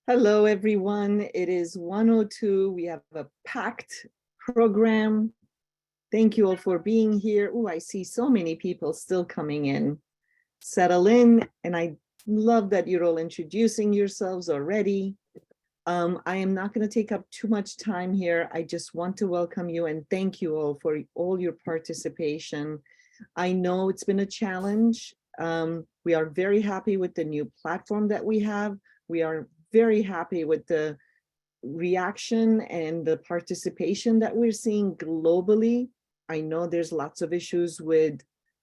Hello, everyone. It is 1:02. We have a packed program. Thank you all for being here. Oh, I see so many people still coming in. Settle in, and I love that you're all introducing yourselves already. I am not going to take up too much time here. I just want to welcome you and thank you all for all your participation. I know it's been a challenge. We are very happy with the new platform that we have. We are very happy with the reaction and the participation that we're seeing globally. I know there's lots of issues with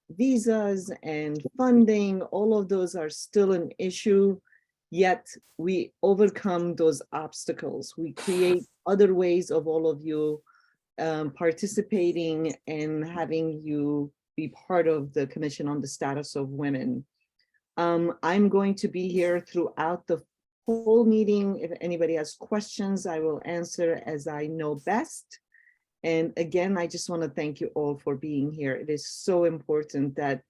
visas and funding. All of those are still an issue, yet we overcome those obstacles. We create other ways of all of you participating and having you be part of the Commission on the Status of Women. I'm going to be here throughout the whole meeting. If anybody has questions, I will answer as I know best. And again, I just want to thank you all for being here. It is so important that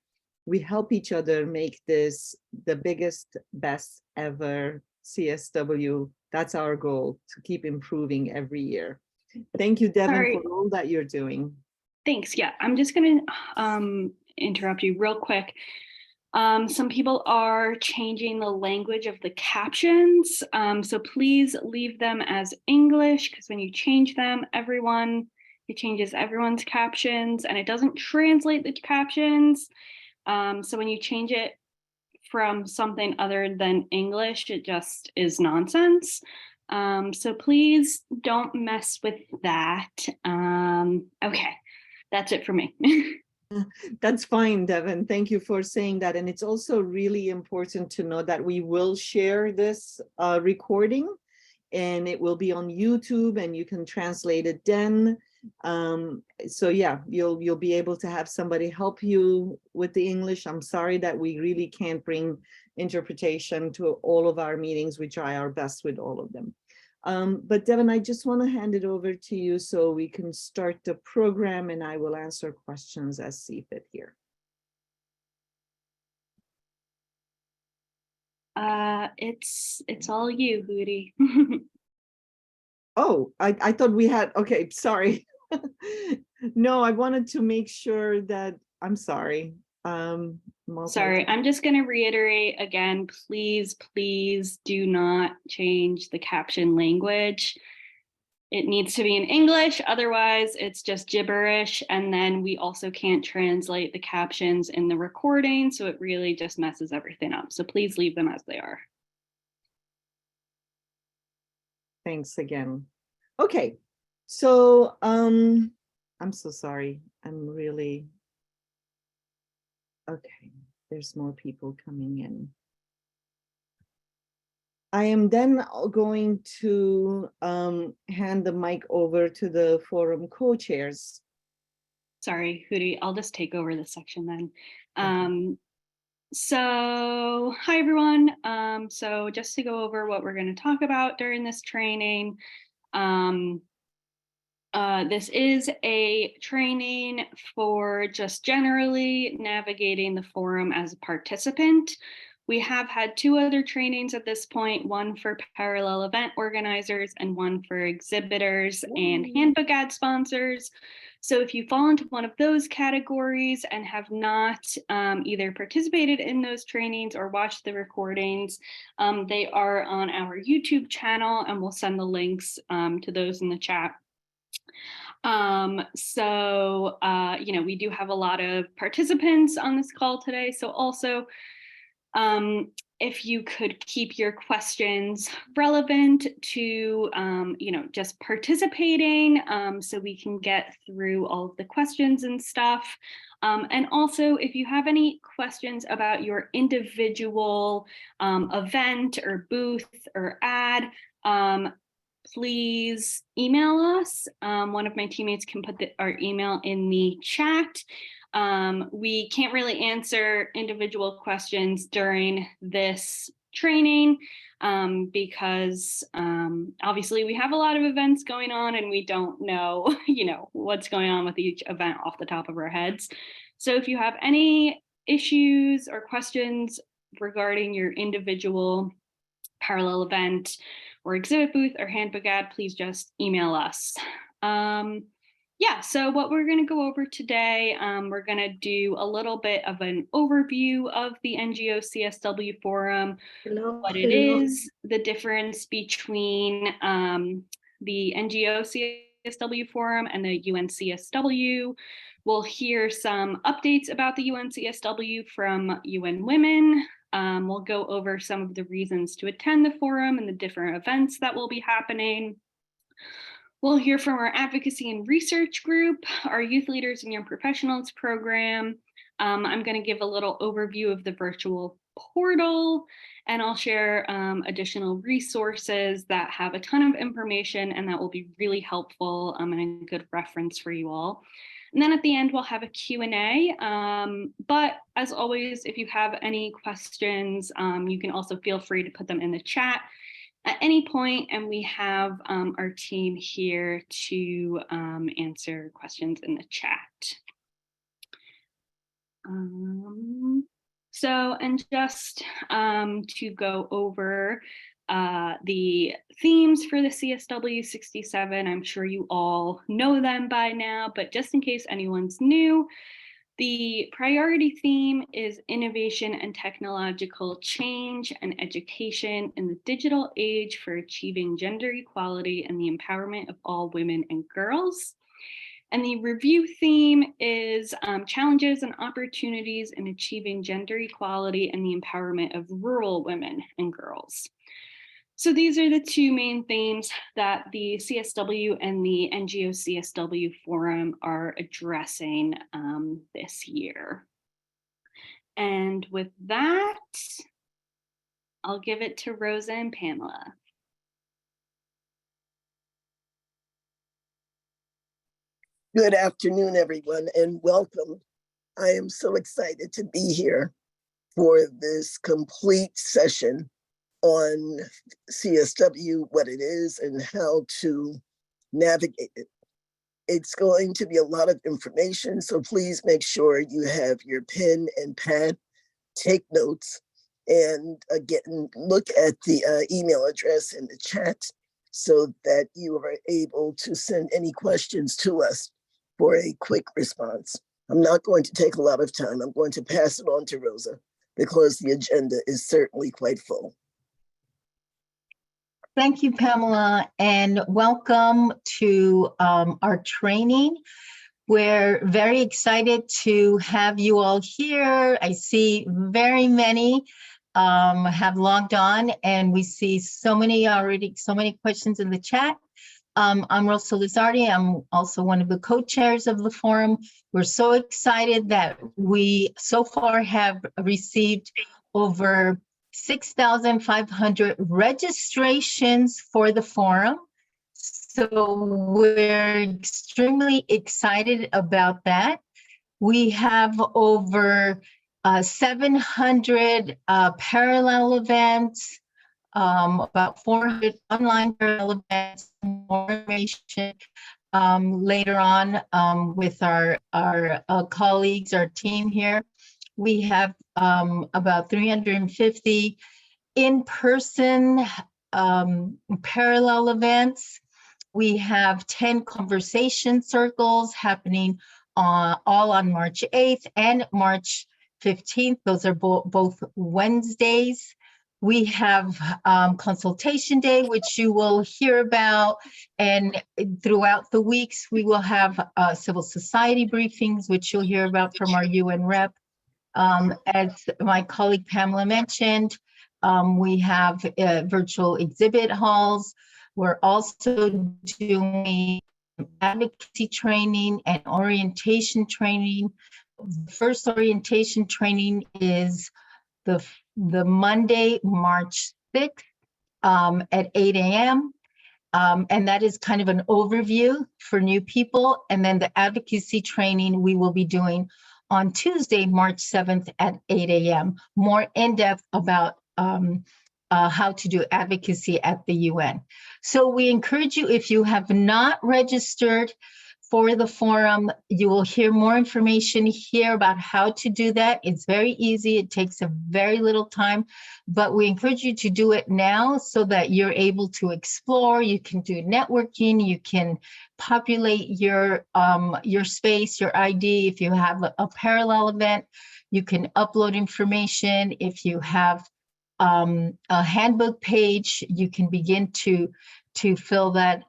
we help each other make this the biggest, best ever CSW. That's our goal, to keep improving every year. Thank you, Devin, for all that you're doing. Thanks. Yeah, I'm just going to interrupt you real quick. Some people are changing the language of the captions, so please leave them as English, because when you change them, it changes everyone's captions, and it doesn't translate the captions. So when you change it from something other than English, it just is nonsense. So please don't mess with that. Okay, that's it for me. That's fine, Devin. Thank you for saying that. And it's also really important to know that we will share this recording, and it will be on YouTube, and you can translate it then. So yeah, you'll be able to have somebody help you with the English. I'm sorry that we really can't bring interpretation to all of our meetings. We try our best with all of them. But Devin, I just want to hand it over to you so we can start the program, and I will answer questions as see fit here. It's all you, Hootie. Oh, I thought we had, okay, sorry. No, I wanted to make sure that, I'm sorry. Sorry, I'm just going to reiterate again, please do not change the caption language. It needs to be in English, otherwise it's just gibberish, and then we also can't translate the captions in the recording, so it really just messes everything up. So please leave them as they are. Thanks again. Okay, so I'm so sorry. I'm really, okay, there's more people coming in. I am then going to hand the mic over to the forum co-chairs. Sorry, Hootie, I'll just take over this section then. Okay. So hi everyone. So just to go over what we're going to talk about during this training. This is a training for just generally navigating the forum as a participant. We have had 2 other trainings at this point, one for parallel event organizers and one for exhibitors and handbook ad sponsors. So if you fall into one of those categories and have not either participated in those trainings or watched the recordings, they are on our YouTube channel, and we'll send the links to those in the chat. We do have a lot of participants on this call today. So also, if you could keep your questions relevant to, just participating, so we can get through all of the questions and stuff. And also, if you have any questions about your individual event or booth or ad, please email us. One of my teammates can put our email in the chat. We can't really answer individual questions during this training because obviously we have a lot of events going on and we don't know, what's going on with each event off the top of our heads. So if you have any issues or questions regarding your individual parallel event or exhibit booth or handbook ad, please just email us. Yeah, so what we're going to go over today, we're going to do a little bit of an overview of the NGO CSW Forum, what it is, the difference between the NGO CSW Forum and the UNCSW. We'll hear some updates about the UNCSW from UN Women. We'll go over some of the reasons to attend the forum and the different events that will be happening. We'll hear from our advocacy and research group, our youth leaders and young professionals program. I'm going to give a little overview of the virtual portal, and I'll share additional resources that have a ton of information and that will be really helpful and a good reference for you all. And then at the end, we'll have a Q&A. But as always, if you have any questions, you can also feel free to put them in the chat at any point, and we have our team here to answer questions in the chat. And just to go over the themes for the CSW 67, I'm sure you all know them by now, but just in case anyone's new, the priority theme is innovation and technological change and education in the digital age for achieving gender equality and the empowerment of all women and girls. And the review theme is challenges and opportunities in achieving gender equality and the empowerment of rural women and girls. So these are the two main themes that the CSW and the NGO CSW Forum are addressing this year. And with that, I'll give it to Rosa and Pamela. Good afternoon, everyone, and welcome. I am so excited to be here for this complete session on CSW, what it is, and how to navigate it. It's going to be a lot of information, so please make sure you have your pen and pad, take notes, and again, look at the email address in the chat so that you are able to send any questions to us for a quick response. I'm not going to take a lot of time. I'm going to pass it on to Rosa because the agenda is certainly quite full. Thank you, Pamela, and welcome to our training. We're very excited to have you all here. I see very many have logged on, and we see so many questions in the chat. I'm Rosa Lizardi. I'm also one of the co-chairs of the forum. We're so excited that we so far have received over 6,500 registrations for the forum. So we're extremely excited about that. We have over 700 parallel events, about 400 online parallel events, more information later on with our colleagues, our team here. We have about 350 in-person parallel events. We have 10 conversation circles happening all on March 8th and March 15th. Those are both Wednesdays. We have consultation day, which you will hear about. And throughout the weeks, we will have civil society briefings, which you'll hear about from our UN rep. As my colleague Pamela mentioned, we have virtual exhibit halls. We're also doing advocacy training and orientation training. The first orientation training is the Monday, March 6th at 8 a.m. And that is kind of an overview for new people. And then the advocacy training we will be doing on Tuesday, March 7th at 8 a.m. More in-depth about how to do advocacy at the UN. So we encourage you, if you have not registered for the forum. You will hear more information here about how to do that. It's very easy. It takes a very little time, but we encourage you to do it now so that you're able to explore. You can do networking. You can populate your space, your ID. If you have a parallel event, you can upload information. If you have a handbook page, you can begin to fill that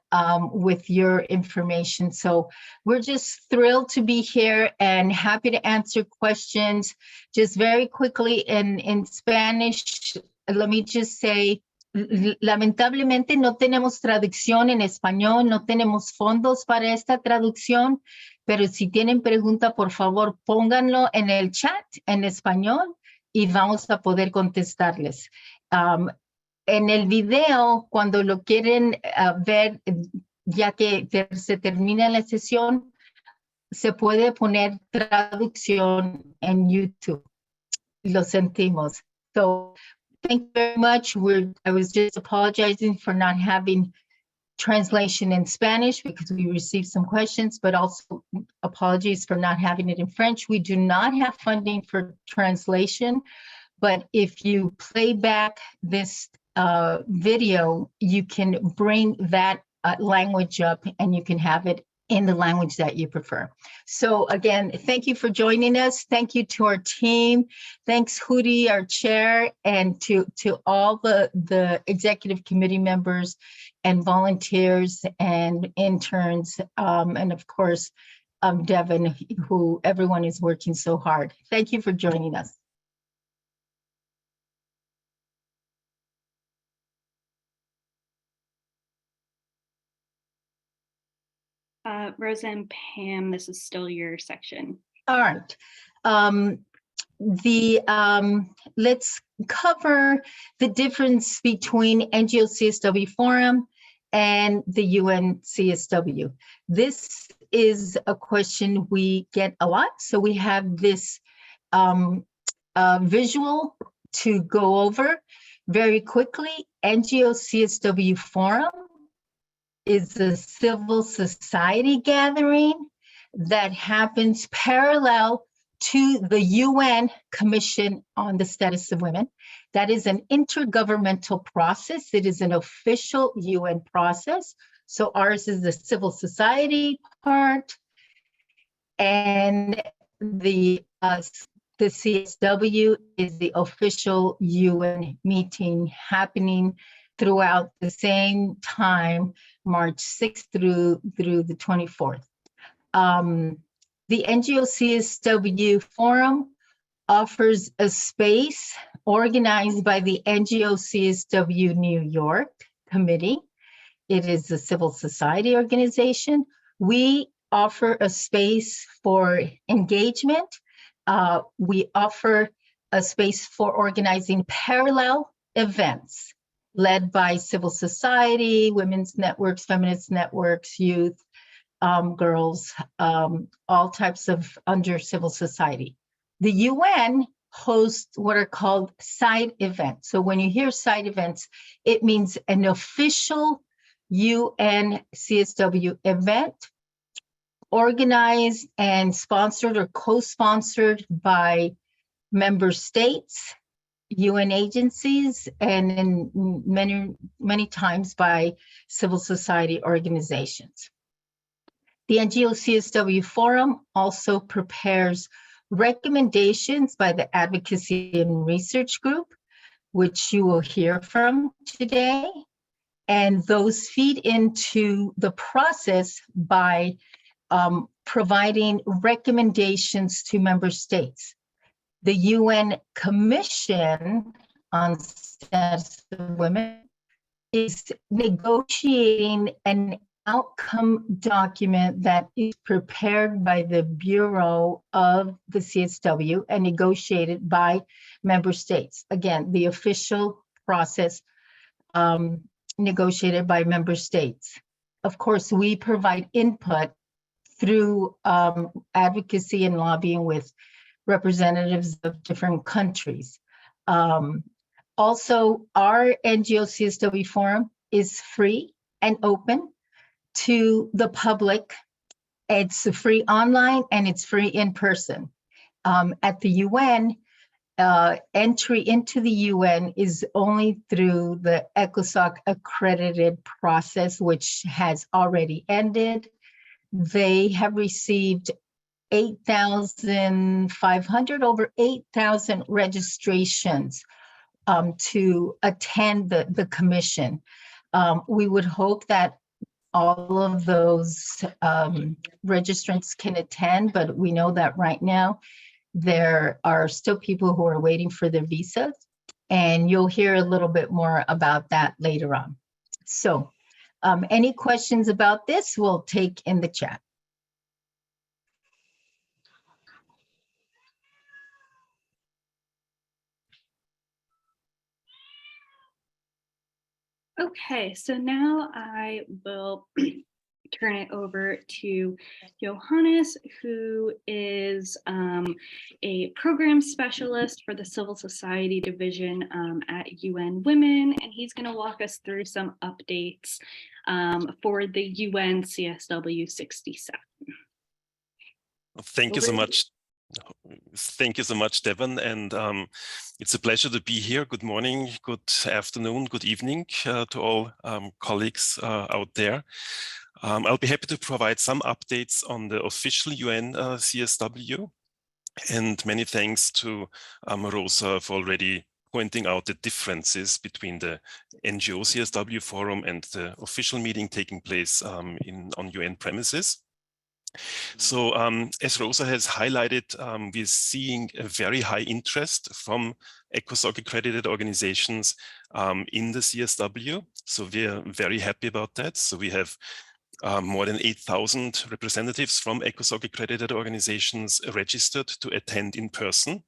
with your information. So we're just thrilled to be here and happy to answer questions. Just very quickly in Spanish, let me just say, lamentablemente no tenemos traducción en español, no tenemos fondos para esta traducción, pero si tienen pregunta, por favor, pónganlo en el chat en español y vamos a poder contestarles. En el video, cuando lo quieren ver, ya que se termina la sesión, se puede poner traducción en YouTube. Lo sentimos. So, thank you very much. I was just apologizing for not having translation in Spanish because we received some questions, but also apologies for not having it in French. We do not have funding for translation, but if you play back this video, you can bring that language up and you can have it in the language that you prefer. So again, thank you for joining us. Thank you to our team. Thanks, Judy, our chair, and to all the executive committee members and volunteers and interns, and of course, Devin, who everyone is working so hard. Thank you for joining us. Rosa and Pam, this is still your section. All right. Let's cover the difference between NGO CSW Forum and the UN CSW. This is a question we get a lot. So we have this visual to go over very quickly. NGO CSW Forum is a civil society gathering that happens parallel to the UN Commission on the Status of Women. That is an intergovernmental process. It is an official UN process. So ours is the civil society part, and the CSW is the official UN meeting happening throughout the same time, March 6th through the 24th. The NGO CSW Forum offers a space organized by the NGO CSW New York Committee. It is a civil society organization. We offer a space for engagement. We offer a space for organizing parallel events led by civil society, women's networks, feminist networks, youth, girls, all types of under civil society. The UN hosts what are called side events. So when you hear side events, it means an official UN CSW event organized and sponsored or co-sponsored by member states, UN agencies, and in many times by civil society organizations. The NGO CSW Forum also prepares recommendations by the Advocacy and Research Group, which you will hear from today. And those feed into the process by providing recommendations to member states. The UN Commission on Status of Women is negotiating an outcome document that is prepared by the Bureau of the CSW and negotiated by member states. Again, the official process negotiated by member states. Of course, we provide input through advocacy and lobbying with representatives of different countries. Also, our NGO CSW Forum is free and open to the public It's free online and it's free in person. At the UN, entry into the UN is only through the ECOSOC accredited process, which has already ended. They have received 8,500, over 8,000 registrations to attend the commission. We would hope that all of those registrants can attend, but we know that right now there are still people who are waiting for their visas, and you'll hear a little bit more about that later on. So any questions about this, we'll take in the chat. Okay, so now I will turn it over to Johannes, who is a program specialist for the Civil Society Division at UN Women, and he's going to walk us through some updates for the UN CSW 67. Thank you so much. Thank you so much, Devon, and it's a pleasure to be here. Good morning, good afternoon, good evening to all colleagues out there. I'll be happy to provide some updates on the official UN CSW, and many thanks to Rosa for already pointing out the differences between the NGO CSW forum and the official meeting taking place on UN premises. So as Rosa has highlighted, we're seeing a very high interest from ECOSOC accredited organizations in the CSW. So we're very happy about that. So we have more than 8,000 representatives from ECOSOC accredited organizations registered to attend in person,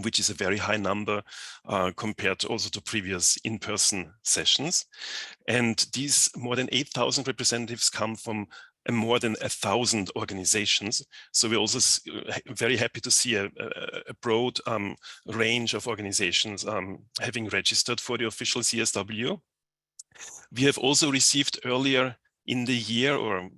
which is a very high number compared also to previous in-person sessions. And these more than 8,000 representatives come from more than 1,000 organizations. So we're also very happy to see a broad range of organizations having registered for the official CSW. We have also received earlier in the year or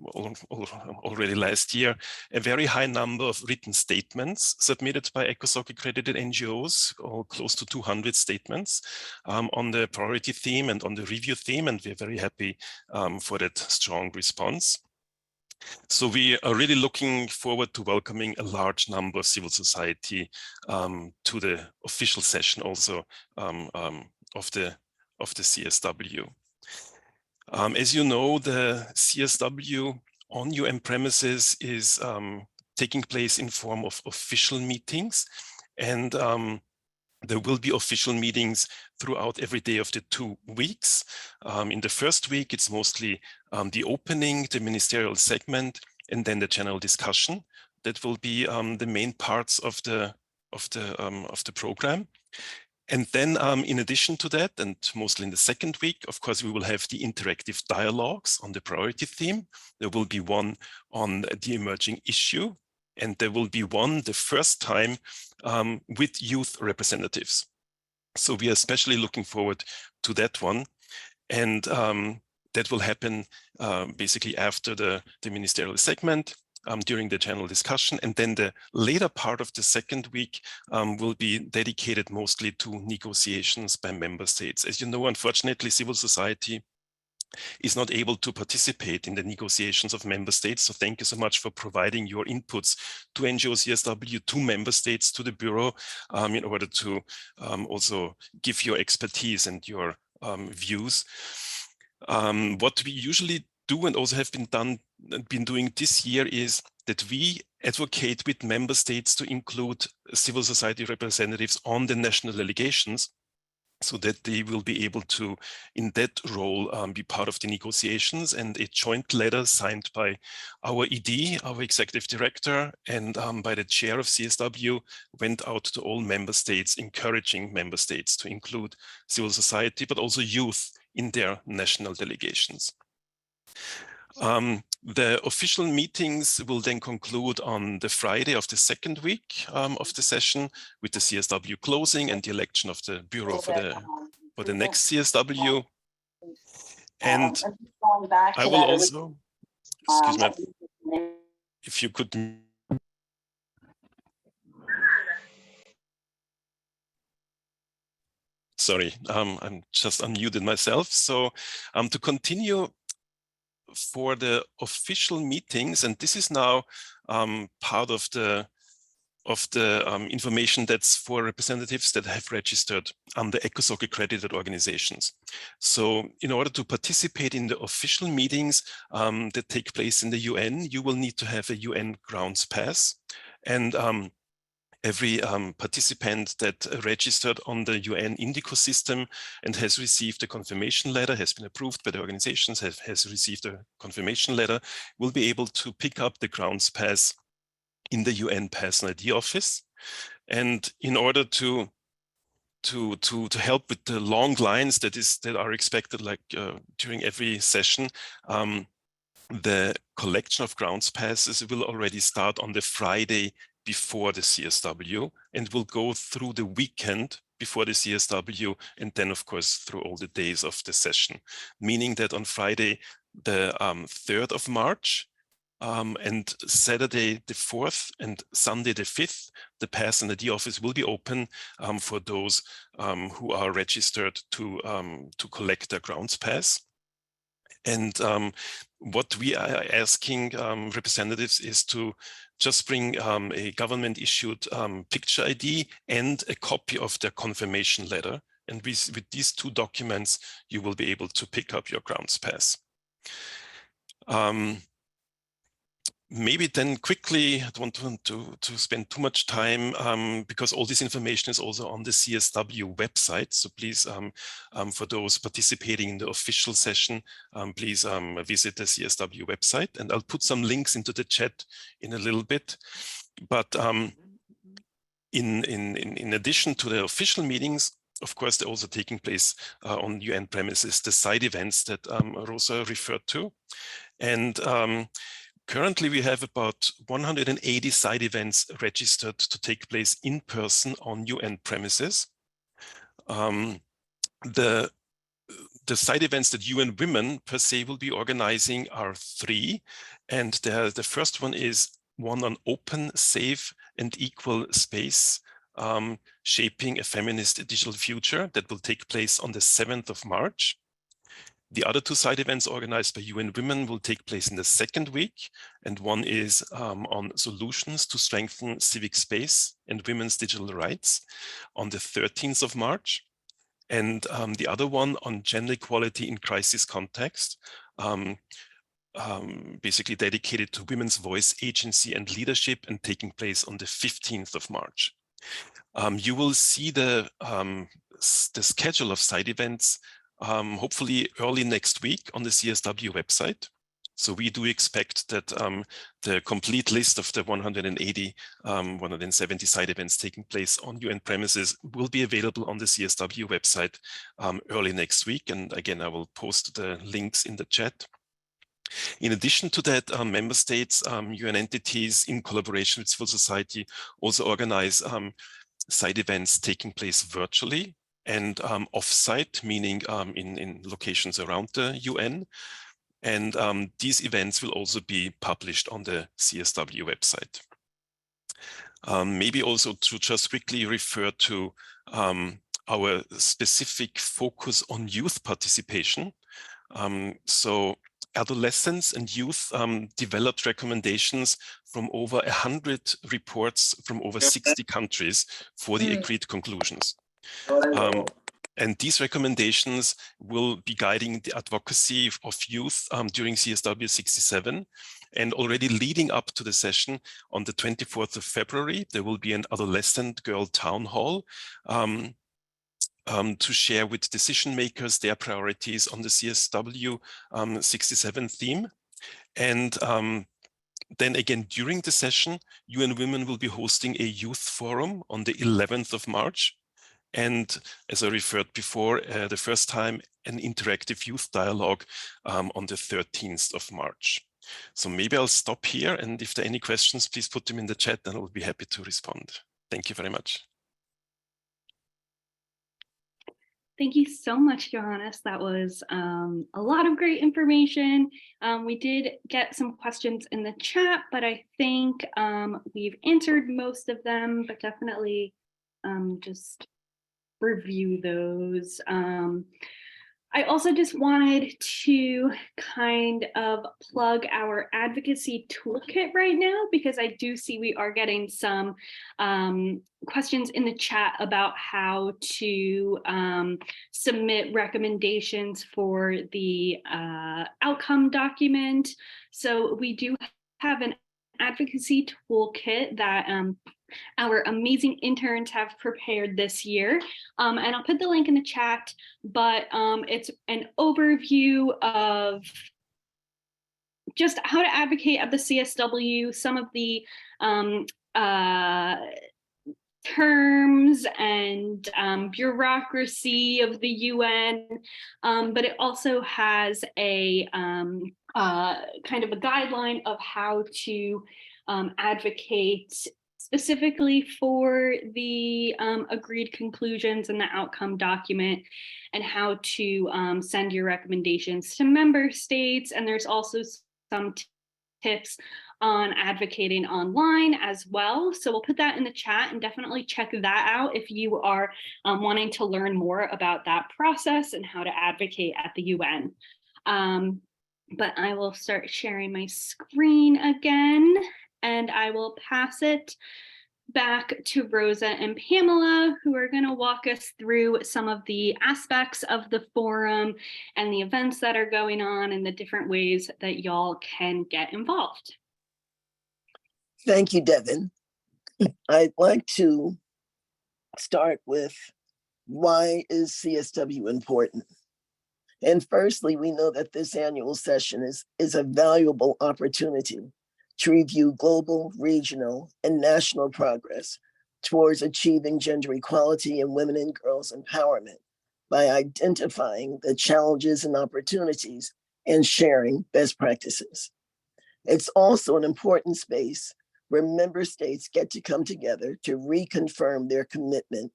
already last year, a very high number of written statements submitted by ECOSOC accredited NGOs, or close to 200 statements on the priority theme and on the review theme. And we're very happy for that strong response. So we are really looking forward to welcoming a large number of civil society to the official session also of the CSW. As you know, the CSW on UN premises is taking place in form of official meetings, and there will be official meetings throughout every day of the 2 weeks. In the first week, it's mostly the opening, the ministerial segment, and then the general discussion. That will be the main parts of the program. And then in addition to that, and mostly in the second week, of course, we will have the interactive dialogues on the priority theme. There will be one on the emerging issue, and there will be one the first time with youth representatives. So we are especially looking forward to that one. And that will happen basically after the ministerial segment, during the general discussion. And then the later part of the second week will be dedicated mostly to negotiations by member states. As you know, unfortunately, civil society is not able to participate in the negotiations of member states. So thank you so much for providing your inputs to NGO CSW, to member states, to the Bureau, in order to also give your expertise and your views. What we usually do and also have been doing this year is that we advocate with member states to include civil society representatives on the national delegations, so that they will be able to, in that role, be part of the negotiations. And a joint letter signed by our ED, our executive director, and by the chair of CSW went out to all member states, encouraging member states to include civil society, but also youth in their national delegations. The official meetings will then conclude on the Friday of the second week of the session, with the CSW closing and the election of the Bureau for the next CSW. And I will also, excuse me, if you could. Sorry, I'm just unmuted myself. So to continue for the official meetings, and this is now part of the information that's for representatives that have registered under ECOSOC accredited organizations. So in order to participate in the official meetings that take place in the UN, you will need to have a UN grounds pass. And every participant that registered on the UN Indico system and has received a confirmation letter, has been approved by the organizations, has received a confirmation letter, will be able to pick up the grounds pass in the UN Person ID office. And in order to help with the long lines that are expected, like during every session, the collection of grounds passes will already start on the Friday before the CSW and will go through the weekend before the CSW, and then of course through all the days of the session, meaning that on Friday the 3rd of March and Saturday the 4th and Sunday the 5th, the Pass and ID office will be open for those who are registered to collect their grounds pass. And what we are asking representatives is to just bring a government-issued picture ID and a copy of their confirmation letter. And with these two documents, you will be able to pick up your grounds pass. Maybe then quickly, I don't want to spend too much time because all this information is also on the CSW website. So please, for those participating in the official session, please visit the CSW website, and I'll put some links into the chat in a little bit. But in addition to the official meetings, of course, they're also taking place on UN premises, the side events that Rosa referred to. And currently, we have about 180 side events registered to take place in person on UN premises. The side events that UN Women per se will be organizing are 3. And the first one is one on open, safe, and equal space, shaping a feminist digital future, that will take place on the 7th of March. The other 2 side events organized by UN Women will take place in the 2nd week, and one is on solutions to strengthen civic space and women's digital rights on the 13th of March, and the other one on gender equality in crisis context, basically dedicated to women's voice, agency, and leadership, and taking place on the 15th of March. You will see the schedule of side events hopefully early next week on the CSW website. So we do expect that the complete list of the 180, 170 side events taking place on UN premises will be available on the CSW website early next week. And again, I will post the links in the chat. In addition to that, member states, UN entities in collaboration with civil society also organize side events taking place virtually and off-site, meaning in locations around the UN. And these events will also be published on the CSW website. Maybe also to just quickly refer to our specific focus on youth participation. So adolescents and youth developed recommendations from over 100 reports from over 60 countries for the agreed conclusions. And these recommendations will be guiding the advocacy of youth during CSW 67. And already leading up to the session on the 24th of February, there will be an adolescent girl town hall to share with decision makers their priorities on the CSW 67 theme. And then again, during the session, UN Women will be hosting a youth forum on the 11th of March. And as I referred before, the first time an interactive youth dialogue on the 13th of March. So maybe I'll stop here, and if there are any questions, please put them in the chat and I will be happy to respond. Thank you very much. Thank you so much, Johannes. That was a lot of great information. We did get some questions in the chat, but I think we've answered most of them, but definitely just review those. I also just wanted to kind of plug our advocacy toolkit right now, because I do see we are getting some questions in the chat about how to submit recommendations for the outcome document. So we do have an advocacy toolkit that our amazing interns have prepared this year. And I'll put the link in the chat, but it's an overview of just how to advocate at the CSW, some of the terms and bureaucracy of the UN, but it also has a kind of a guideline of how to advocate specifically for the agreed conclusions in the outcome document, and how to send your recommendations to member states. And there's also some tips on advocating online as well. So we'll put that in the chat, and definitely check that out if you are wanting to learn more about that process and how to advocate at the UN. But I will start sharing my screen again, and I will pass it back to Rosa and Pamela, who are going to walk us through some of the aspects of the forum and the events that are going on and the different ways that y'all can get involved. Thank you, Devin. I'd like to start with, why is CSW important? And firstly, we know that this annual session is a valuable opportunity to review global, regional, and national progress towards achieving gender equality and women and girls empowerment by identifying the challenges and opportunities and sharing best practices. It's also an important space where member states get to come together to reconfirm their commitment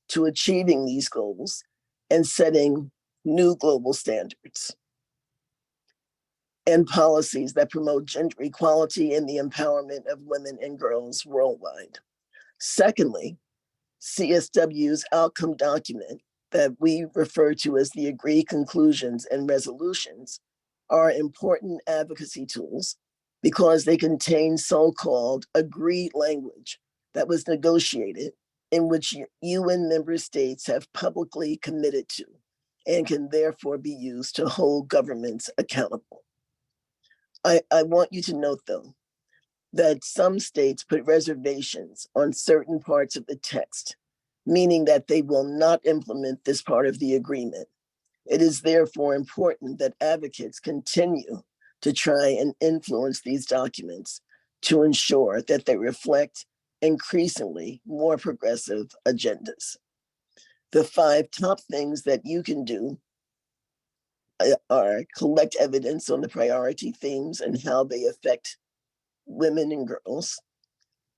to achieving these goals and setting new global standards and policies that promote gender equality and the empowerment of women and girls worldwide. Secondly, CSW's outcome document that we refer to as the agreed conclusions and resolutions are important advocacy tools because they contain so-called agreed language that was negotiated, in which UN member states have publicly committed to, and can therefore be used to hold governments accountable. I want you to note, though, that some states put reservations on certain parts of the text, meaning that they will not implement this part of the agreement. It is therefore important that advocates continue to try and influence these documents to ensure that they reflect increasingly more progressive agendas. The 5 top things that you can do are collect evidence on the priority themes and how they affect women and girls,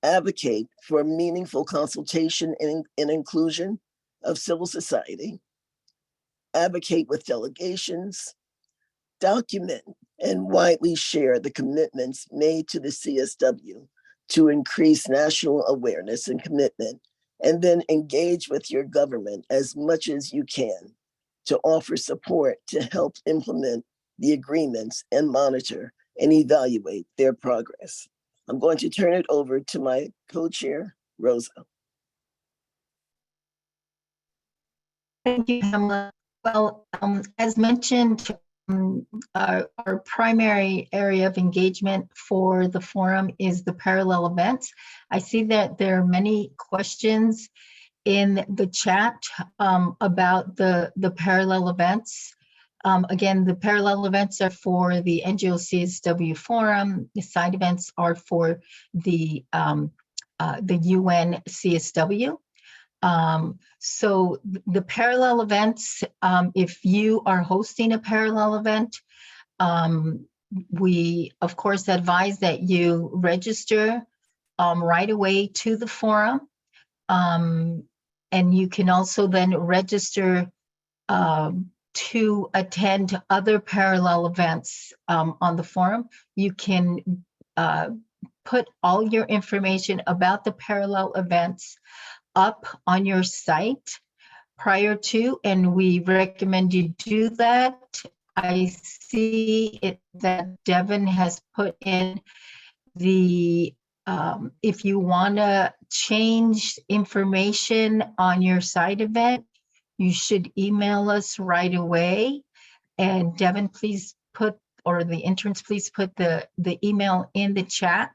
advocate for meaningful consultation and inclusion of civil society, advocate with delegations, document and widely share the commitments made to the CSW to increase national awareness and commitment, and then engage with your government as much as you can to offer support to help implement the agreements and monitor and evaluate their progress. I'm going to turn it over to my co-chair, Rosa. Thank you, Pamela. Well, as mentioned, our primary area of engagement for the forum is the parallel events. I see that there are many questions in the chat about the parallel events. Again, the parallel events are for the NGO CSW forum. The side events are for the UN CSW. So the parallel events, if you are hosting a parallel event, we of course advise that you register right away to the forum. And you can also then register to attend other parallel events on the forum, you can put all your information about the parallel events up on your site prior to, and we recommend you do that. I see it that Devin has put in the, if you want to change information on your site event, you should email us right away. And Devin, please put, or the interns, please put the email in the chat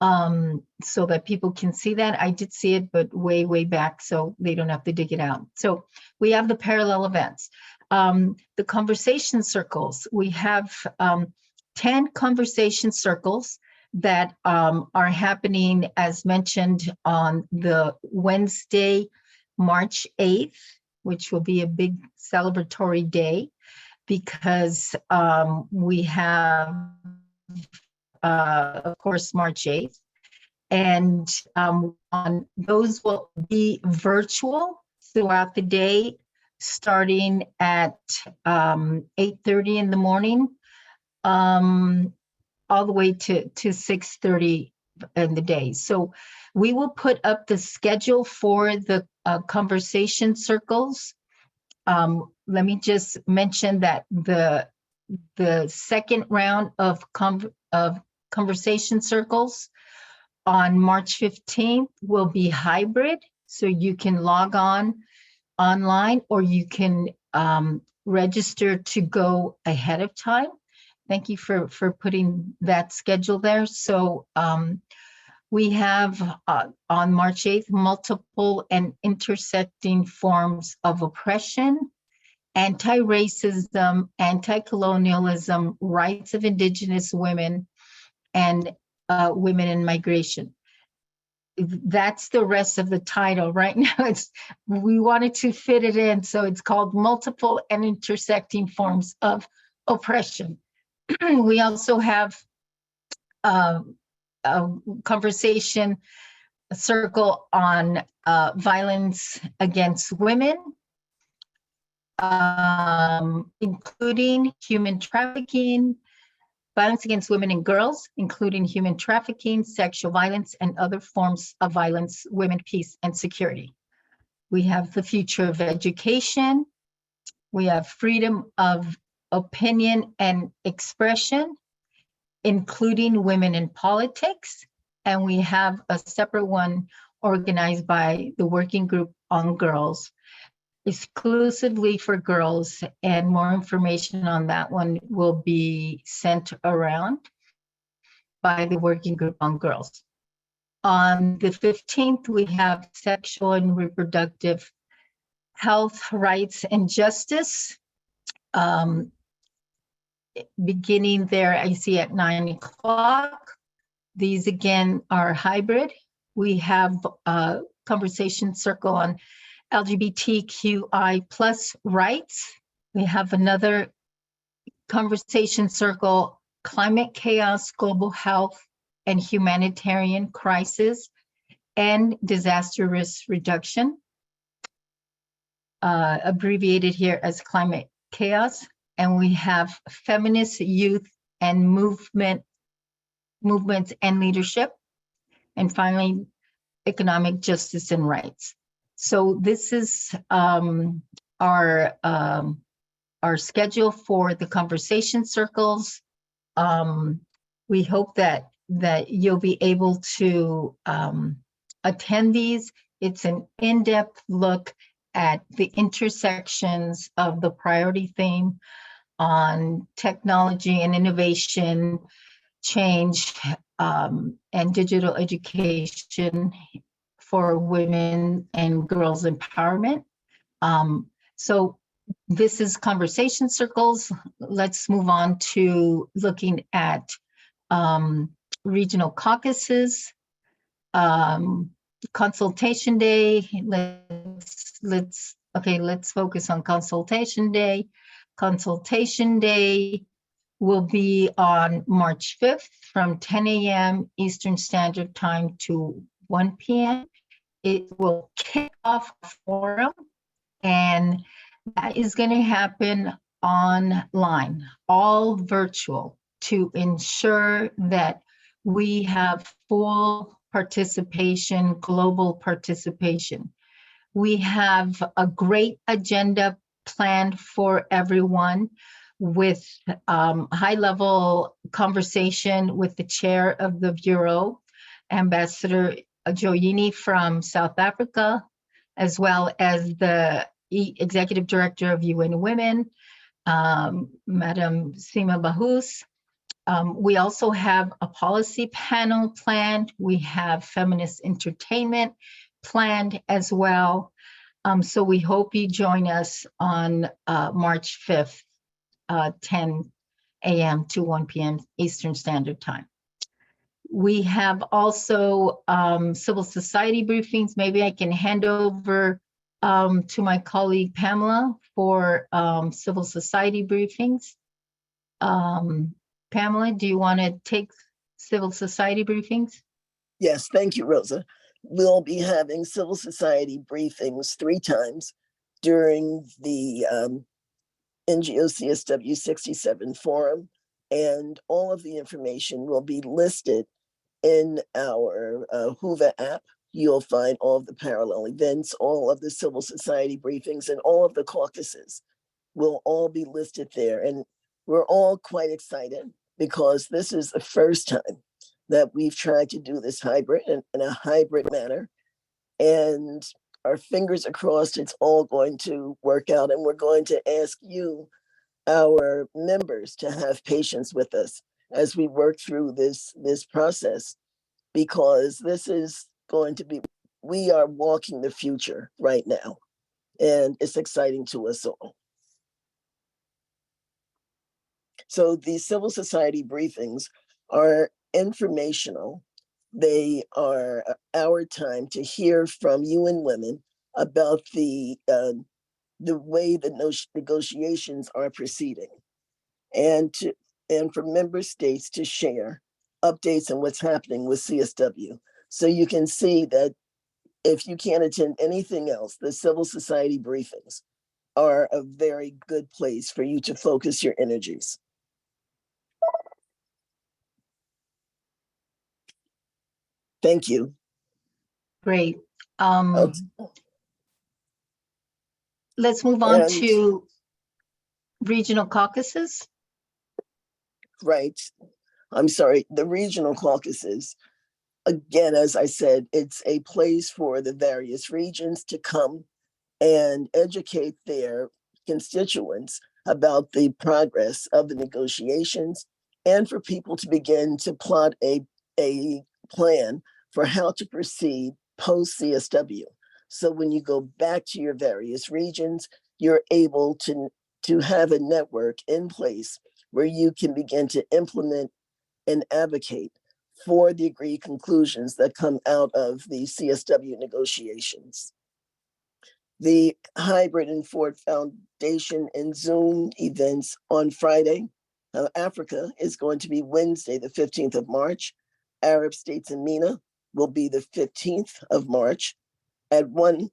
so that people can see that. I did see it, but way back, so they don't have to dig it out. So we have the parallel events. The conversation circles, we have 10 conversation circles that are happening, as mentioned, on the Wednesday, March 8th, which will be a big celebratory day because we have, of course, March 8th. And on those will be virtual throughout the day, starting at 8:30 in the morning, all the way to 6:30 in the day. So we will put up the schedule for the conversation circles. Let me just mention that the second round of conversation circles on March 15th will be hybrid. So you can log on online, or you can register to go ahead of time. Thank you for putting that schedule there. So we have on March 8th, multiple and intersecting forms of oppression, anti-racism, anti-colonialism, rights of Indigenous women, and women in migration. That's the rest of the title. Right now, we wanted to fit it in, so it's called Multiple and Intersecting Forms of Oppression. We also have a conversation circle on violence against women, including human trafficking, violence against women and girls, including human trafficking, sexual violence, and other forms of violence, women, peace, and security. We have the future of education. We have freedom of opinion and expression, including women in politics. And we have a separate one organized by the Working Group on Girls, exclusively for girls, and more information on that one will be sent around by the Working Group on Girls. On the 15th, we have sexual and reproductive health, rights, and justice. Beginning there, I see at 9 o'clock. These again are hybrid. We have a conversation circle on LGBTQI plus rights. We have another conversation circle, climate chaos, global health, and humanitarian crisis, and disaster risk reduction, abbreviated here as climate chaos. And we have feminist youth and movements and leadership. And finally, economic justice and rights. So this is our schedule for the conversation circles. We hope that you'll be able to attend these. It's an in-depth look at the intersections of the priority theme on technology and innovation, change, and digital education for women and girls empowerment. So this is conversation circles. Let's move on to looking at regional caucuses, consultation day. Let's focus on consultation day. Consultation day will be on March 5th from 10 a.m. Eastern Standard Time to 1 p.m. It will kick off a forum, and That is going to happen online, all virtual, to ensure that we have full participation, global participation. We have a great agenda planned for everyone with high-level conversation with the chair of the Bureau, Ambassador Joyini from South Africa, as well as the Executive Director of UN Women, Madam Sima Bahous. We also have a policy panel planned. We have feminist entertainment planned as well. So we hope you join us on March 5th, 10 a.m. to 1 p.m. Eastern Standard Time. We have also civil society briefings. Maybe I can hand over to my colleague Pamela for civil society briefings. Pamela, do you want to take civil society briefings? Yes, thank you, Rosa. We'll be having civil society briefings 3 times during the NGO CSW 67 forum, and all of the information will be listed in our Whova app. You'll find all of the parallel events, all of the civil society briefings, and all of the caucuses will all be listed there. And we're all quite excited because this is the first time that we've tried to do this hybrid in a hybrid manner. And our fingers are crossed it's all going to work out. And we're going to ask you, our members, to have patience with us as we work through this process, because this is going to be, we are walking the future right now. And it's exciting to us all. So these civil society briefings are informational. They are our time to hear from UN Women about the way the negotiations are proceeding, and for member states to share updates on what's happening with CSW. So you can see that if you can't attend anything else, the civil society briefings are a very good place for you to focus your energies. Thank you. Great. Okay. Let's move on And- to regional caucuses. Right. I'm sorry, the regional caucuses. Again, as I said, it's a place for the various regions to come and educate their constituents about the progress of the negotiations, and for people to begin to plot a plan for how to proceed post CSW. So when you go back to your various regions, you're able to have a network in place where you can begin to implement and advocate for the agreed conclusions that come out of the CSW negotiations. The Hybrid and Ford Foundation and Zoom events on Friday. Africa is going to be Wednesday, the 15th of March. Arab States and MENA will be the 15th of March at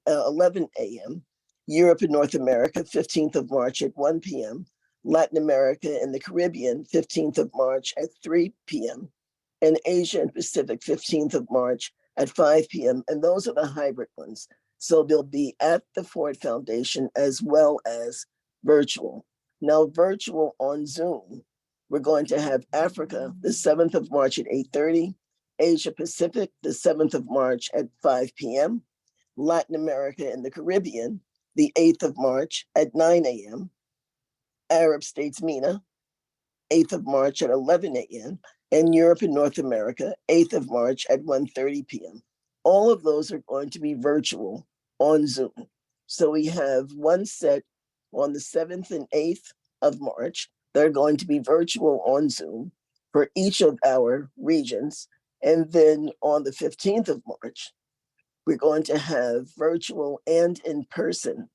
11 a.m. Europe and North America, 15th of March at 1 p.m. Latin America and the Caribbean, 15th of March at 3 p.m. And Asia and Pacific, 15th of March at 5 p.m. And those are the hybrid ones. So they'll be at the Ford Foundation as well as virtual. Now, virtual on Zoom, we're going to have Africa the 7th of March at 8:30, Asia Pacific the 7th of March at 5 p.m., Latin America and the Caribbean the 8th of March at 9 a.m., Arab States MENA 8th of March at 11 a.m., and Europe and North America 8th of March at 1:30 p.m. All of those are going to be virtual on Zoom. So we have one set on the 7th and 8th of March. They're going to be virtual on Zoom for each of our regions. And then on the 15th of March, we're going to have virtual and in person.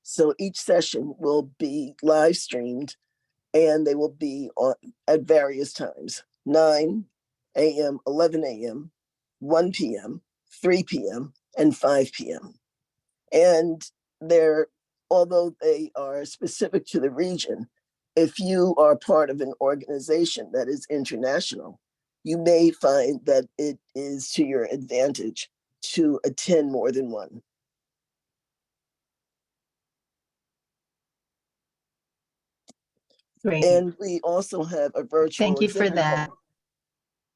So each session will be live streamed, and they will be on at various times, 9 a.m., 11 a.m., 1 p.m., 3 p.m., and 5 p.m. And they're although they are specific to the region, if you are part of an organization that is international, you may find that it is to your advantage to attend more than one. Great. And we also have a virtual Thank you for exhibit that. hall.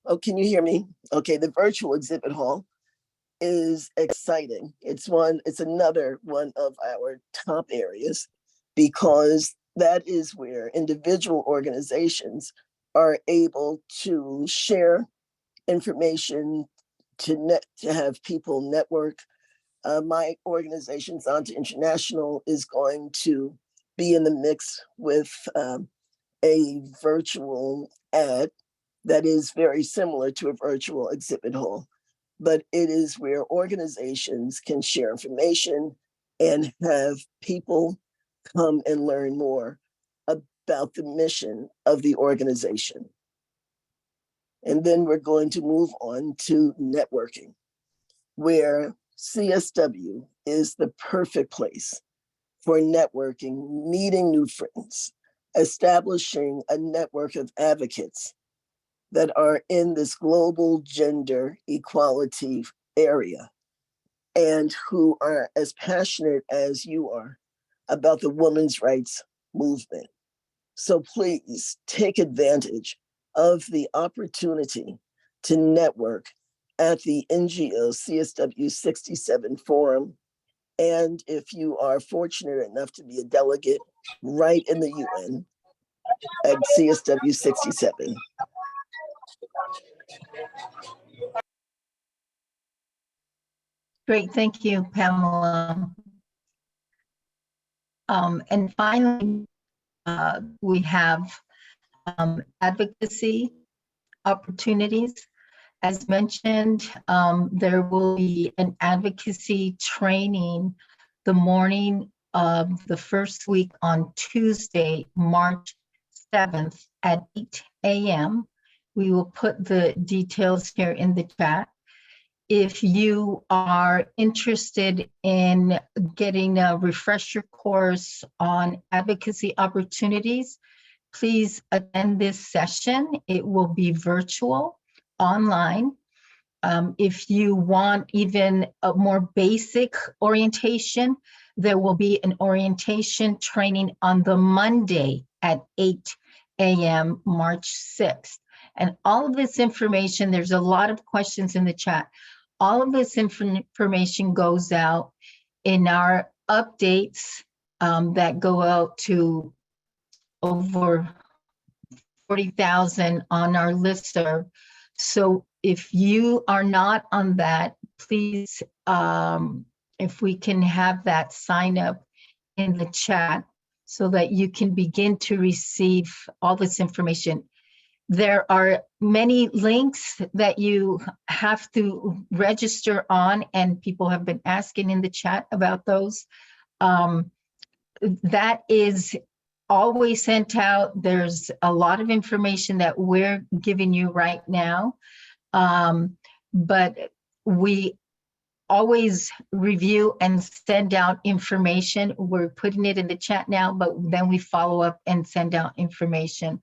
Oh, can you hear me? Okay, the virtual exhibit hall is exciting. It's another one of our top areas because that is where individual organizations are able to share information, to have people network. My organization, Zonta International, is going to be in the mix with a virtual ad that is very similar to a virtual exhibit hall, but it is where organizations can share information and have people come and learn more about the mission of the organization. And then we're going to move on to networking, where CSW is the perfect place for networking, meeting new friends, establishing a network of advocates that are in this global gender equality area and who are as passionate as you are about the women's rights movement. So please take advantage of the opportunity to network at the NGO CSW 67 Forum. And if you are fortunate enough to be a delegate, right in the UN at CSW 67. Great, thank you, Pamela. And finally, we have advocacy opportunities. As mentioned, there will be an advocacy training the morning of the first week on Tuesday, March 7th at 8 a.m. We will put the details here in the chat. If you are interested in getting a refresher course on advocacy opportunities, please attend this session. It will be virtual, online. If you want even a more basic orientation, there will be an orientation training on the Monday at 8 a.m. March 6th. And all of this information, there's a lot of questions in the chat. All of this information goes out in our updates that go out to over 40,000 on our listserv. So if you are not on that, please, if we can have that sign up in the chat so that you can begin to receive all this information. There are many links that you have to register on, and people have been asking in the chat about those. That is always sent out. There's a lot of information that we're giving you right now, but we always review and send out information. We're putting it in the chat now, but then we follow up and send out information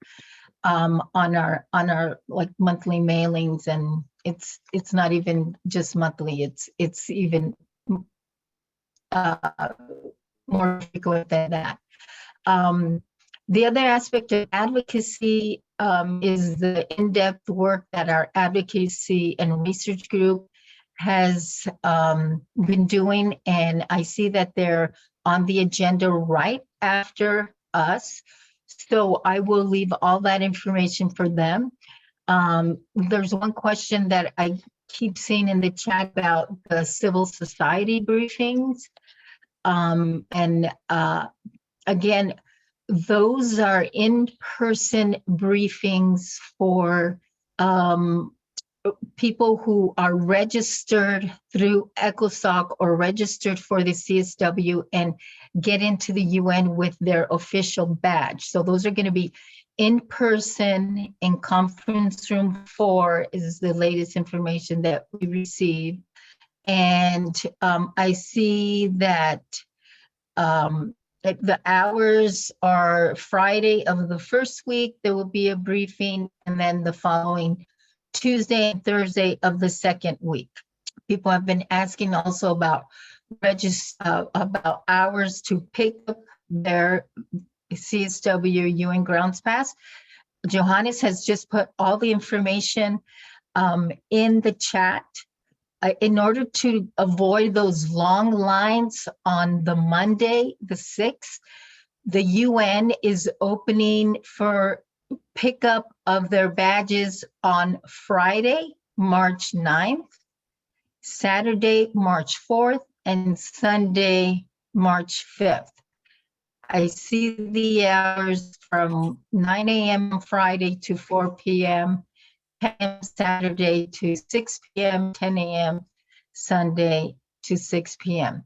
on our like monthly mailings, and it's not even just monthly. It's even more frequent than that. The other aspect of advocacy is the in-depth work that our advocacy and research group has been doing, and I see that they're on the agenda right after us. So I will leave all that information for them. There's one question that I keep seeing in the chat about the civil society briefings. Again, those are in-person briefings for people who are registered through ECOSOC or registered for the CSW and get into the UN with their official badge. So those are going to be in person in conference room 4 is the latest information that we receive. And I see that The hours are Friday of the first week, there will be a briefing, and then the following Tuesday and Thursday of the second week. People have been asking also about about hours to pick up their CSW UN Grounds Pass. Johannes has just put all the information in the chat. In order to avoid those long lines on the Monday, the 6th, the UN is opening for pickup of their badges on Friday, March 9th, Saturday, March 4th, and Sunday, March 5th. I see the hours from 9 a.m. on Friday to 4 p.m., 10 a.m. Saturday to 6 p.m., 10 a.m. Sunday to 6 p.m.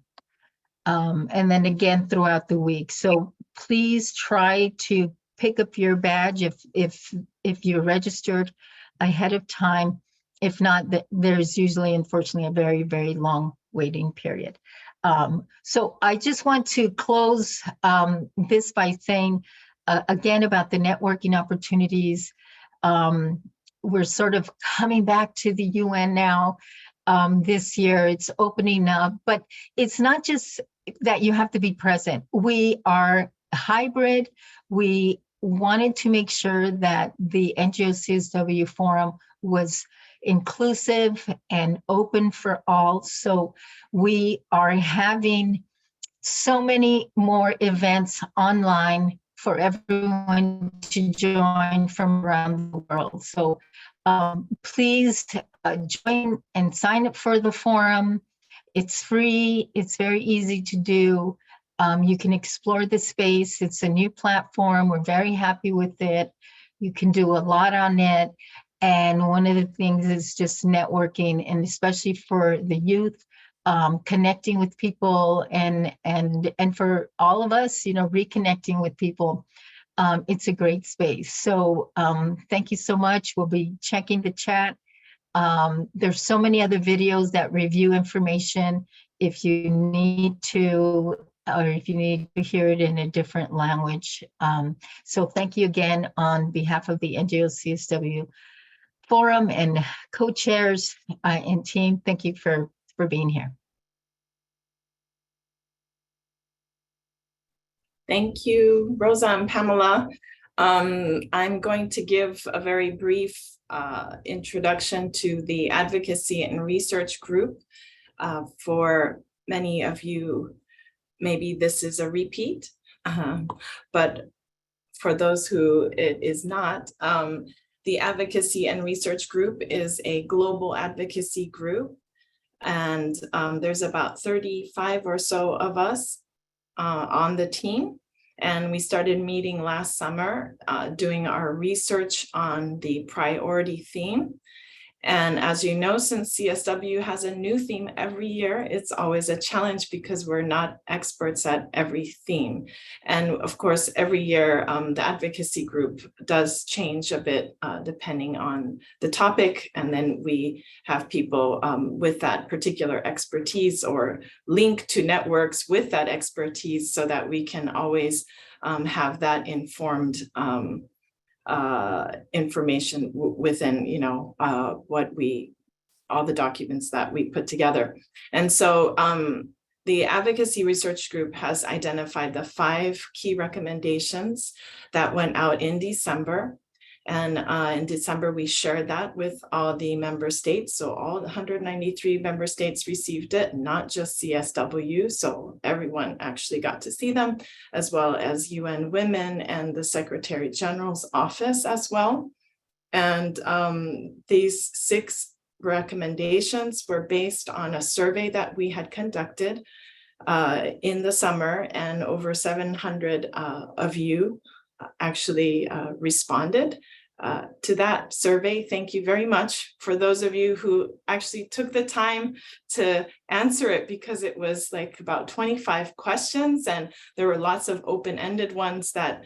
And then again throughout the week. So please try to pick up your badge if you're registered ahead of time. If not, there's usually, unfortunately, a very, very long waiting period. So I just want to close this by saying, again, about the networking opportunities. We're sort of coming back to the UN now. This year, it's opening up, but it's not just that you have to be present. We are hybrid. We wanted to make sure that the NGO CSW Forum was inclusive and open for all. So we are having so many more events online for everyone to join from around the world. So please join and sign up for the forum. It's free. It's very easy to do. You can explore the space. It's a new platform. We're very happy with it. You can do a lot on it. And one of the things is just networking, and especially for the youth, connecting with people and for all of us, reconnecting with people. It's a great space. So thank you so much. We'll be checking the chat. There's so many other videos that review information if you need to, or if you need to hear it in a different language. So thank you again on behalf of the NGO CSW Forum and co-chairs and team. Thank you for being here. Thank you, Rosa and Pamela. I'm going to give a very brief introduction to the Advocacy and Research Group. For many of you, maybe this is a repeat, but for those who it is not, the Advocacy and Research Group is a global advocacy group, and there's about 35 or so of us on the team. And we started meeting last summer, doing our research on the priority theme. And as you know, since CSW has a new theme every year, it's always a challenge because we're not experts at every theme. And of course, every year, the advocacy group does change a bit depending on the topic. And then we have people with that particular expertise or link to networks with that expertise so that we can always have that informed information within, all the documents that we put together. And so the Advocacy Research Group has identified the 5 key recommendations that went out in December. And in December, we shared that with all the member states. So all the 193 member states received it, not just CSW. So everyone actually got to see them, as well as UN Women and the Secretary General's office as well. And these 6 recommendations were based on a survey that we had conducted in the summer, and over 700 of you actually responded to that survey. Thank you very much for those of you who actually took the time to answer it, because it was like about 25 questions and there were lots of open-ended ones that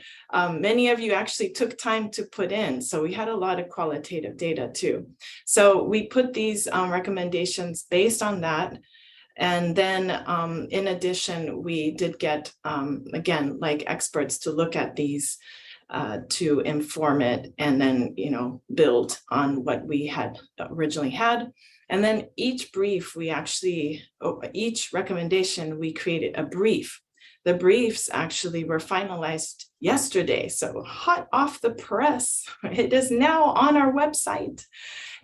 many of you actually took time to put in. So we had a lot of qualitative data too. So we put these recommendations based on that. And then in addition, we did get, again, like experts to look at these to inform it and then, build on what we had originally had. And then each brief, each recommendation, we created a brief. The briefs actually were finalized yesterday, so hot off the press. It is now on our website.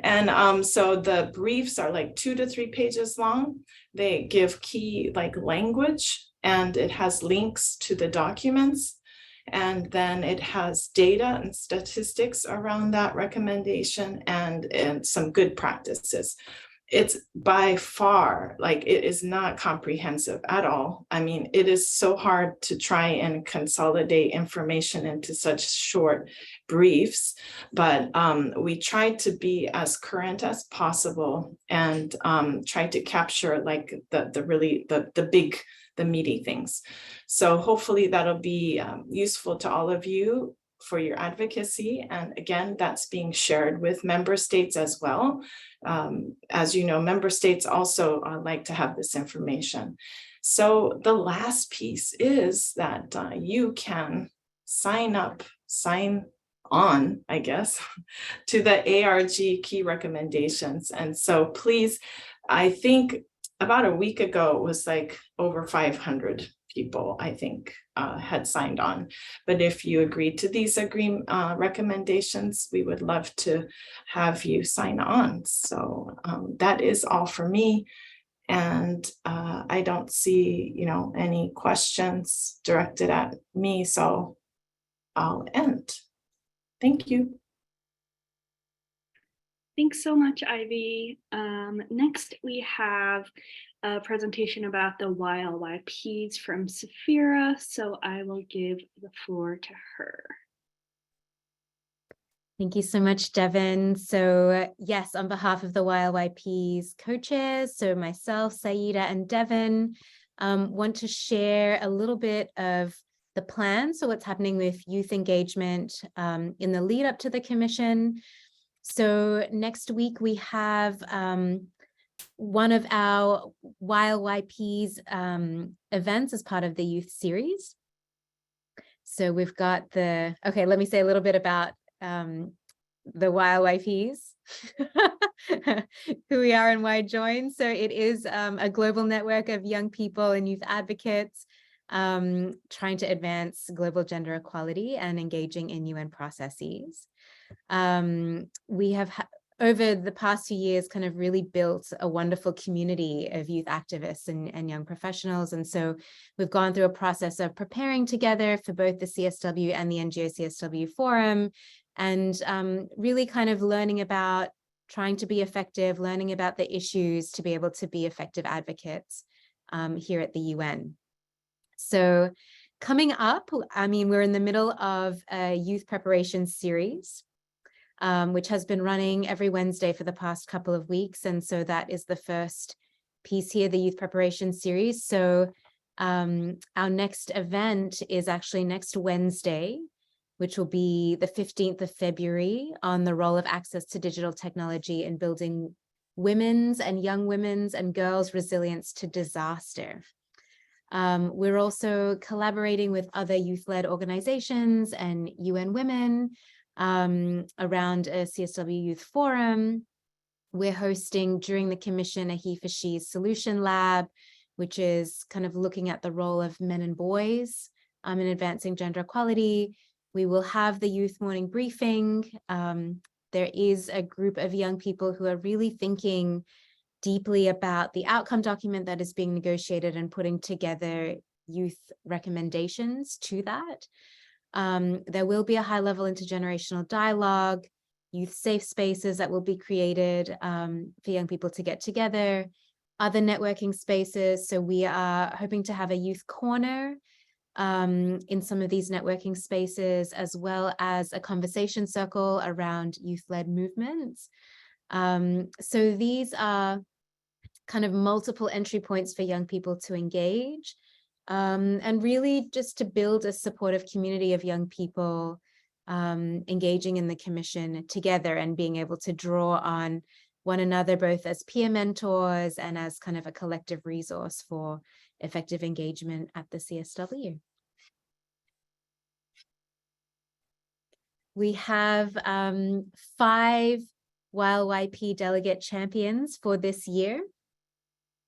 And so the briefs are like 2 to 3 pages long. They give key language, and it has links to the documents. And then it has data and statistics around that recommendation and some good practices. It's by far, it is not comprehensive at all. I mean, it is so hard to try and consolidate information into such short briefs, but we tried to be as current as possible and try to capture the meaty things. So hopefully that'll be useful to all of you for your advocacy. And again, that's being shared with member states as well. As you know, member states also like to have this information. So the last piece is that you can sign on, I guess, to the ARG key recommendations. And so please, I think about a week ago, it was over 500 people, I think, had signed on. But if you agree to these recommendations, we would love to have you sign on. So that is all for me. And I don't see, any questions directed at me, so I'll end. Thank you. Thanks so much, Ivy. Next, we have a presentation about the YLYPs from Safira, so I will give the floor to her. Thank you so much, Devin. So yes, on behalf of the YLYP's co-chairs, so myself, Saida, and Devin, want to share a little bit of the plan, so what's happening with youth engagement in the lead up to the commission. So next week we have one of our YLYP's events as part of the youth series. So we've got okay, let me say a little bit about the YLYPs, who we are and why I joined. So it is a global network of young people and youth advocates trying to advance global gender equality and engaging in UN processes. We have over the past few years kind of really built a wonderful community of youth activists and young professionals. And so we've gone through a process of preparing together for both the CSW and the NGO CSW forum, and really kind of learning about trying to be effective, learning about the issues to be able to be effective advocates here at the UN. So coming up, I mean, we're in the middle of a youth preparation series, which has been running every Wednesday for the past couple of weeks. And so that is the first piece here, the youth preparation series. So our next event is actually next Wednesday, which will be the 15th of February, on the role of access to digital technology in building women's and young women's and girls' resilience to disaster. We're also collaborating with other youth-led organizations and UN Women around a CSW Youth Forum. We're hosting during the commission a He for She's Solution Lab, which is kind of looking at the role of men and boys in advancing gender equality. We will have the youth morning briefing. There is a group of young people who are really thinking deeply about the outcome document that is being negotiated and putting together youth recommendations to that. There will be a high-level intergenerational dialogue, youth safe spaces that will be created for young people to get together, other networking spaces. So we are hoping to have a youth corner in some of these networking spaces, as well as a conversation circle around youth-led movements. So these are kind of multiple entry points for young people to engage, and really just to build a supportive community of young people engaging in the commission together and being able to draw on one another, both as peer mentors and as kind of a collective resource for effective engagement at the CSW. We have 5 YLYP delegate champions for this year.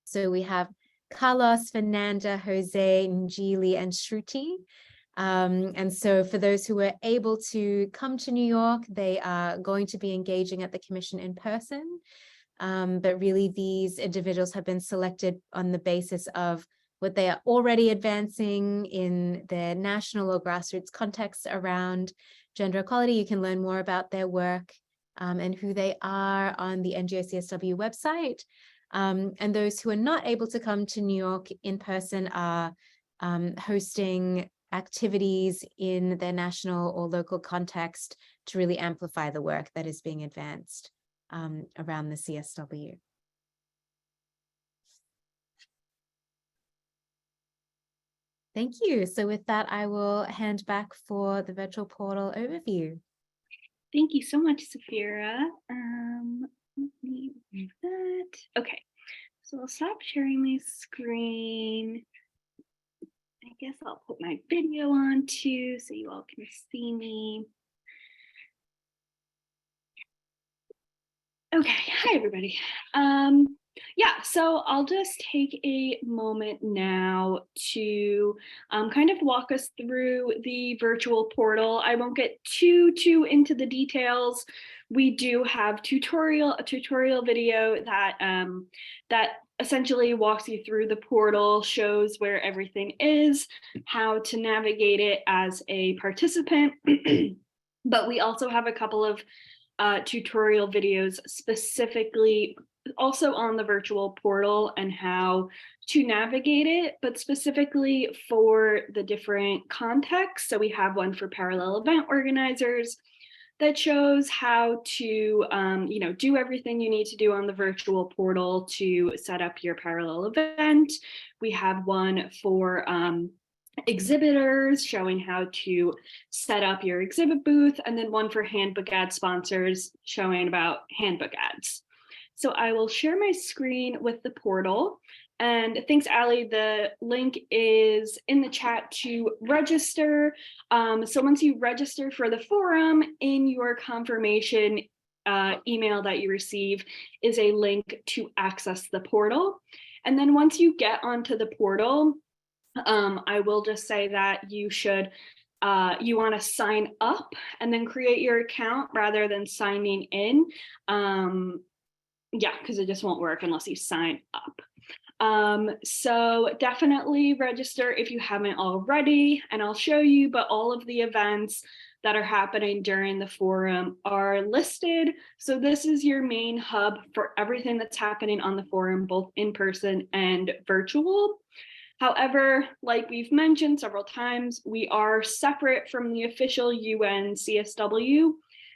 So we have Carlos, Fernanda, Jose, Njili, and Shruti. And so for those who were able to come to New York, they are going to be engaging at the commission in person. But really these individuals have been selected on the basis of what they are already advancing in their national or grassroots context around gender equality. You can learn more about their work and who they are on the NGO-CSW website. And those who are not able to come to New York in person are hosting activities in their national or local context to really amplify the work that is being advanced around the CSW. Thank you. So with that, I will hand back for the virtual portal overview. Thank you so much, Safira. Let me move that. Okay, so I'll stop sharing my screen. I guess I'll put my video on too, so you all can see me. Okay, hi everybody. Yeah, so I'll just take a moment now to kind of walk us through the virtual portal. I won't get too into the details. We do have a tutorial video that that essentially walks you through the portal, shows where everything is, how to navigate it as a participant. But we also have a couple of tutorial videos specifically also on the virtual portal and how to navigate it, but specifically for the different contexts. So we have one for parallel event organizers that shows how to do everything you need to do on the virtual portal to set up your parallel event. We have one for exhibitors showing how to set up your exhibit booth, and then one for handbook ad sponsors showing about handbook ads. So I will share my screen with the portal. And thanks, Ali. The link is in the chat to register. So once you register for the forum, in your confirmation email that you receive is a link to access the portal. And then once you get onto the portal, I will just say that you should you want to sign up and then create your account rather than signing in. Yeah, because it just won't work unless you sign up. So definitely register if you haven't already, and I'll show you, but all of the events that are happening during the forum are listed. So this is your main hub for everything that's happening on the forum, both in person and virtual. However, like we've mentioned several times, we are separate from the official UN CSW.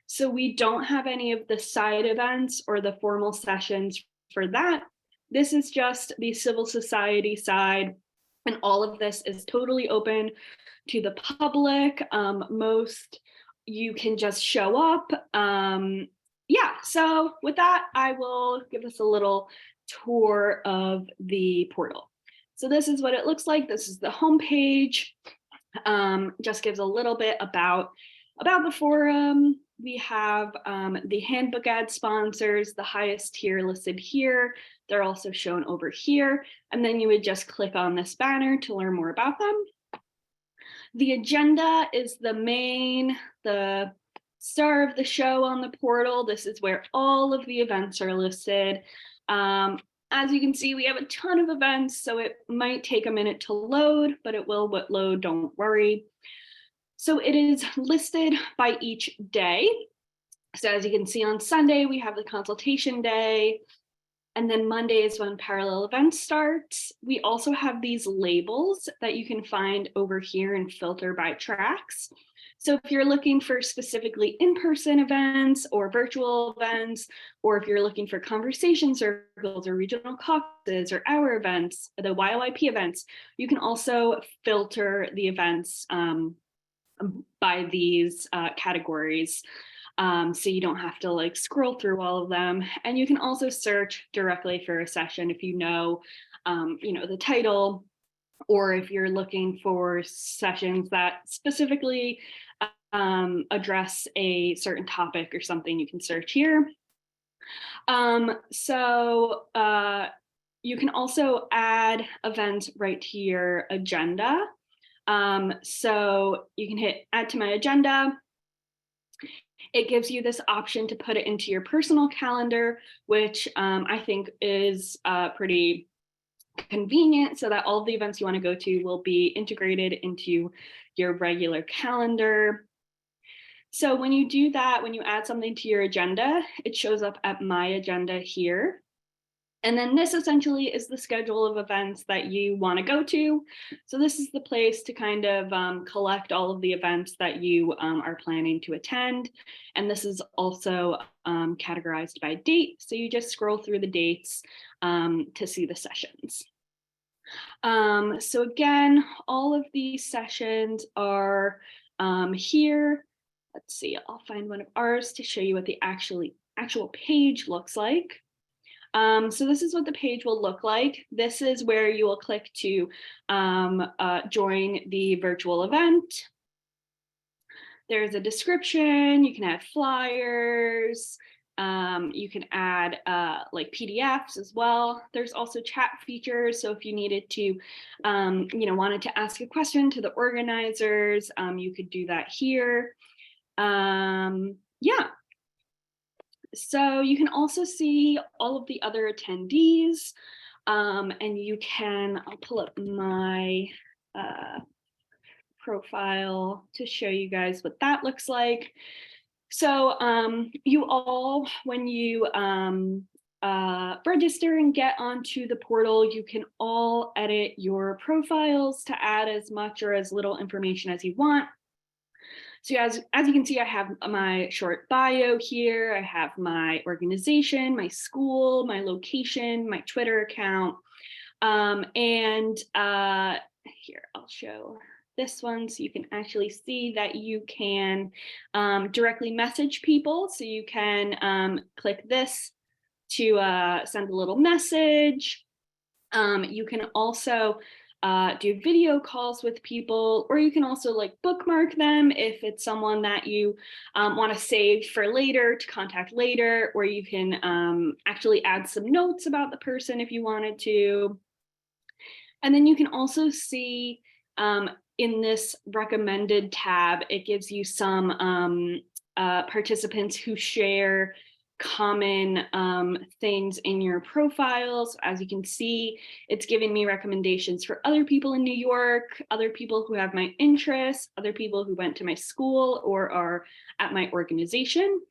So we don't have any of the side events or the formal sessions for that. This is just the civil society side, and all of this is totally open to the public. Most you can just show up. Yeah, so with that, I will give us a little tour of the portal. So this is what it looks like. This is the homepage. Just gives a little bit about the forum. We have the handbook ad sponsors, the highest tier listed here. They're also shown over here. And then you would just click on this banner to learn more about them. The agenda is the star of the show on the portal. This is where all of the events are listed. As you can see, we have a ton of events, so it might take a minute to load, but it will load, don't worry. So it is listed by each day. So as you can see on Sunday, we have the consultation day, and then Monday is when parallel events starts. We also have these labels that you can find over here and filter by tracks. So if you're looking for specifically in-person events or virtual events, or if you're looking for conversation circles or regional caucuses or our events, the YLYP events, you can also filter the events by these categories. So you don't have to like scroll through all of them. And you can also search directly for a session if you know the title, or if you're looking for sessions that specifically address a certain topic or something, you can search here. You can also add events right to your agenda. So you can hit add to my agenda. It gives you this option to put it into your personal calendar, which I think is pretty convenient, so that all of the events you want to go to will be integrated into your regular calendar. So when you do that, when you add something to your agenda, it shows up at my agenda here. And then this essentially is the schedule of events that you want to go to. So this is the place to kind of collect all of the events that you are planning to attend. And this is also categorized by date. So you just scroll through the dates to see the sessions. So again, all of these sessions are here. Let's see, I'll find one of ours to show you what the actual page looks like. So this is what the page will look like. This is where you will click to join the virtual event. There's a description, you can add flyers, you can add like PDFs as well. There's also chat features. So if you needed to, wanted to ask a question to the organizers, you could do that here. Yeah. So you can also see all of the other attendees, and you can, I'll pull up my profile to show you guys what that looks like. So you all, when you register and get onto the portal, you can all edit your profiles to add as much or as little information as you want. So as you can see, I have my short bio here. I have my organization, my school, my location, my Twitter account. Here, I'll show this one so you can actually see that you can directly message people. So you can click this to send a little message. You can also do video calls with people, or you can also like bookmark them if it's someone that you want to save for later to contact later, or you can actually add some notes about the person if you wanted to. And then you can also see in this recommended tab, it gives you some participants who share common things in your profiles. As you can see, it's giving me recommendations for other people in New York, other people who have my interests, other people who went to my school or are at my organization.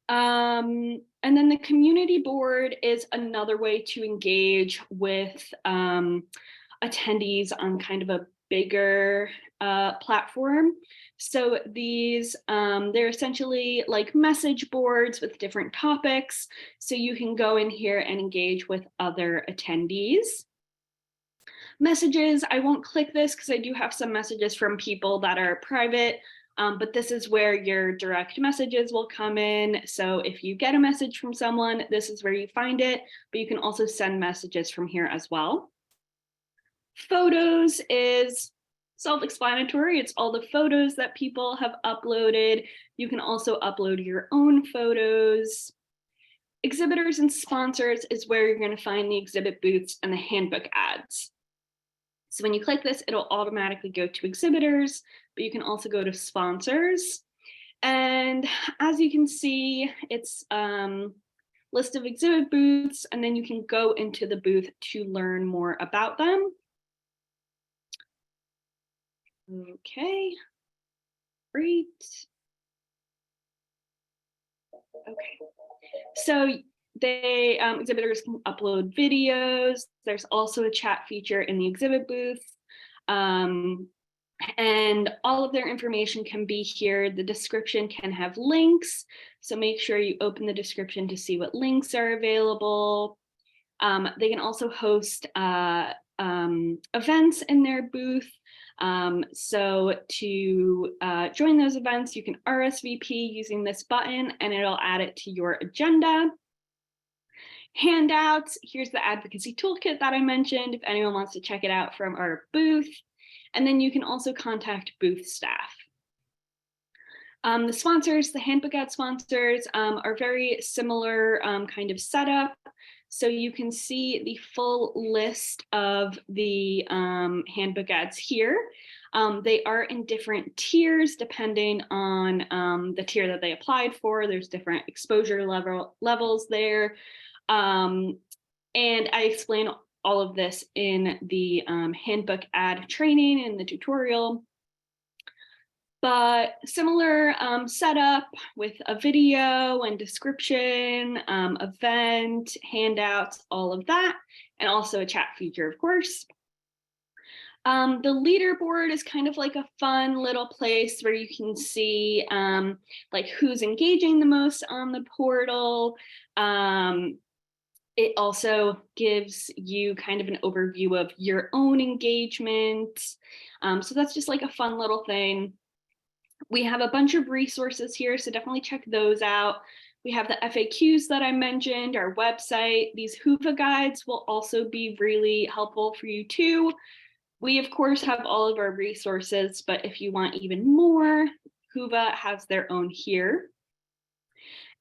And then the community board is another way to engage with attendees on kind of a bigger platform. So these, they're essentially like message boards with different topics. So you can go in here and engage with other attendees. Messages, I won't click this because I do have some messages from people that are private, but this is where your direct messages will come in. So if you get a message from someone, this is where you find it, but you can also send messages from here as well. Photos is self-explanatory. It's all the photos that people have uploaded. You can also upload your own photos. Exhibitors and sponsors is where you're going to find the exhibit booths and the handbook ads. So when you click this, it'll automatically go to exhibitors, but you can also go to sponsors. And as you can see, it's list of exhibit booths, and then you can go into the booth to learn more about them. Okay, great. Okay, so they exhibitors can upload videos. There's also a chat feature in the exhibit booth. And all of their information can be here. The description can have links. So make sure you open the description to see what links are available. They can also host events in their booth. So to join those events, you can RSVP using this button and it'll add it to your agenda. Handouts, here's the advocacy toolkit that I mentioned if anyone wants to check it out from our booth. And then you can also contact booth staff. The sponsors, the Handbook Ad sponsors, are very similar kind of setup. So you can see the full list of the handbook ads here. They are in different tiers depending on the tier that they applied for. There's different exposure levels there. And I explain all of this in the handbook ad training in the tutorial. But similar setup with a video and description, event, handouts, all of that, and also a chat feature, of course. The leaderboard is kind of like a fun little place where you can see like who's engaging the most on the portal. It also gives you kind of an overview of your own engagement. So that's just like a fun little thing. We have a bunch of resources here, so definitely check those out. We have the FAQs that I mentioned, our website. These Whova guides will also be really helpful for you too. We, of course, have all of our resources, but if you want even more, Whova has their own here.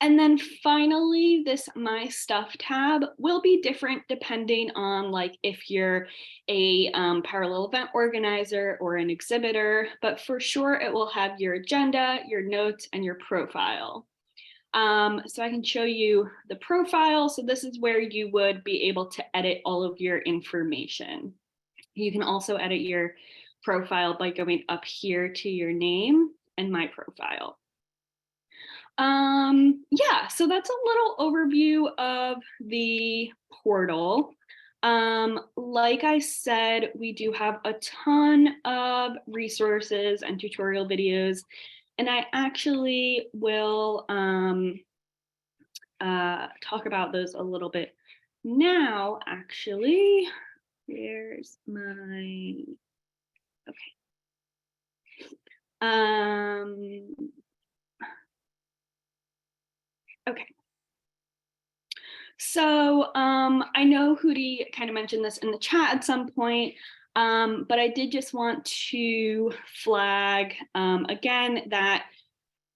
And then finally, this My Stuff tab will be different depending on like if you're a parallel event organizer or an exhibitor, but for sure it will have your agenda, your notes, and your profile. So I can show you the profile. So this is where you would be able to edit all of your information. You can also edit your profile by going up here to your name and My Profile. Yeah, so that's a little overview of the portal. Like I said, we do have a ton of resources and tutorial videos, and I actually will talk about those a little bit now, actually. Here's my, okay. Okay. So I know Hootie kind of mentioned this in the chat at some point, but I did just want to flag again that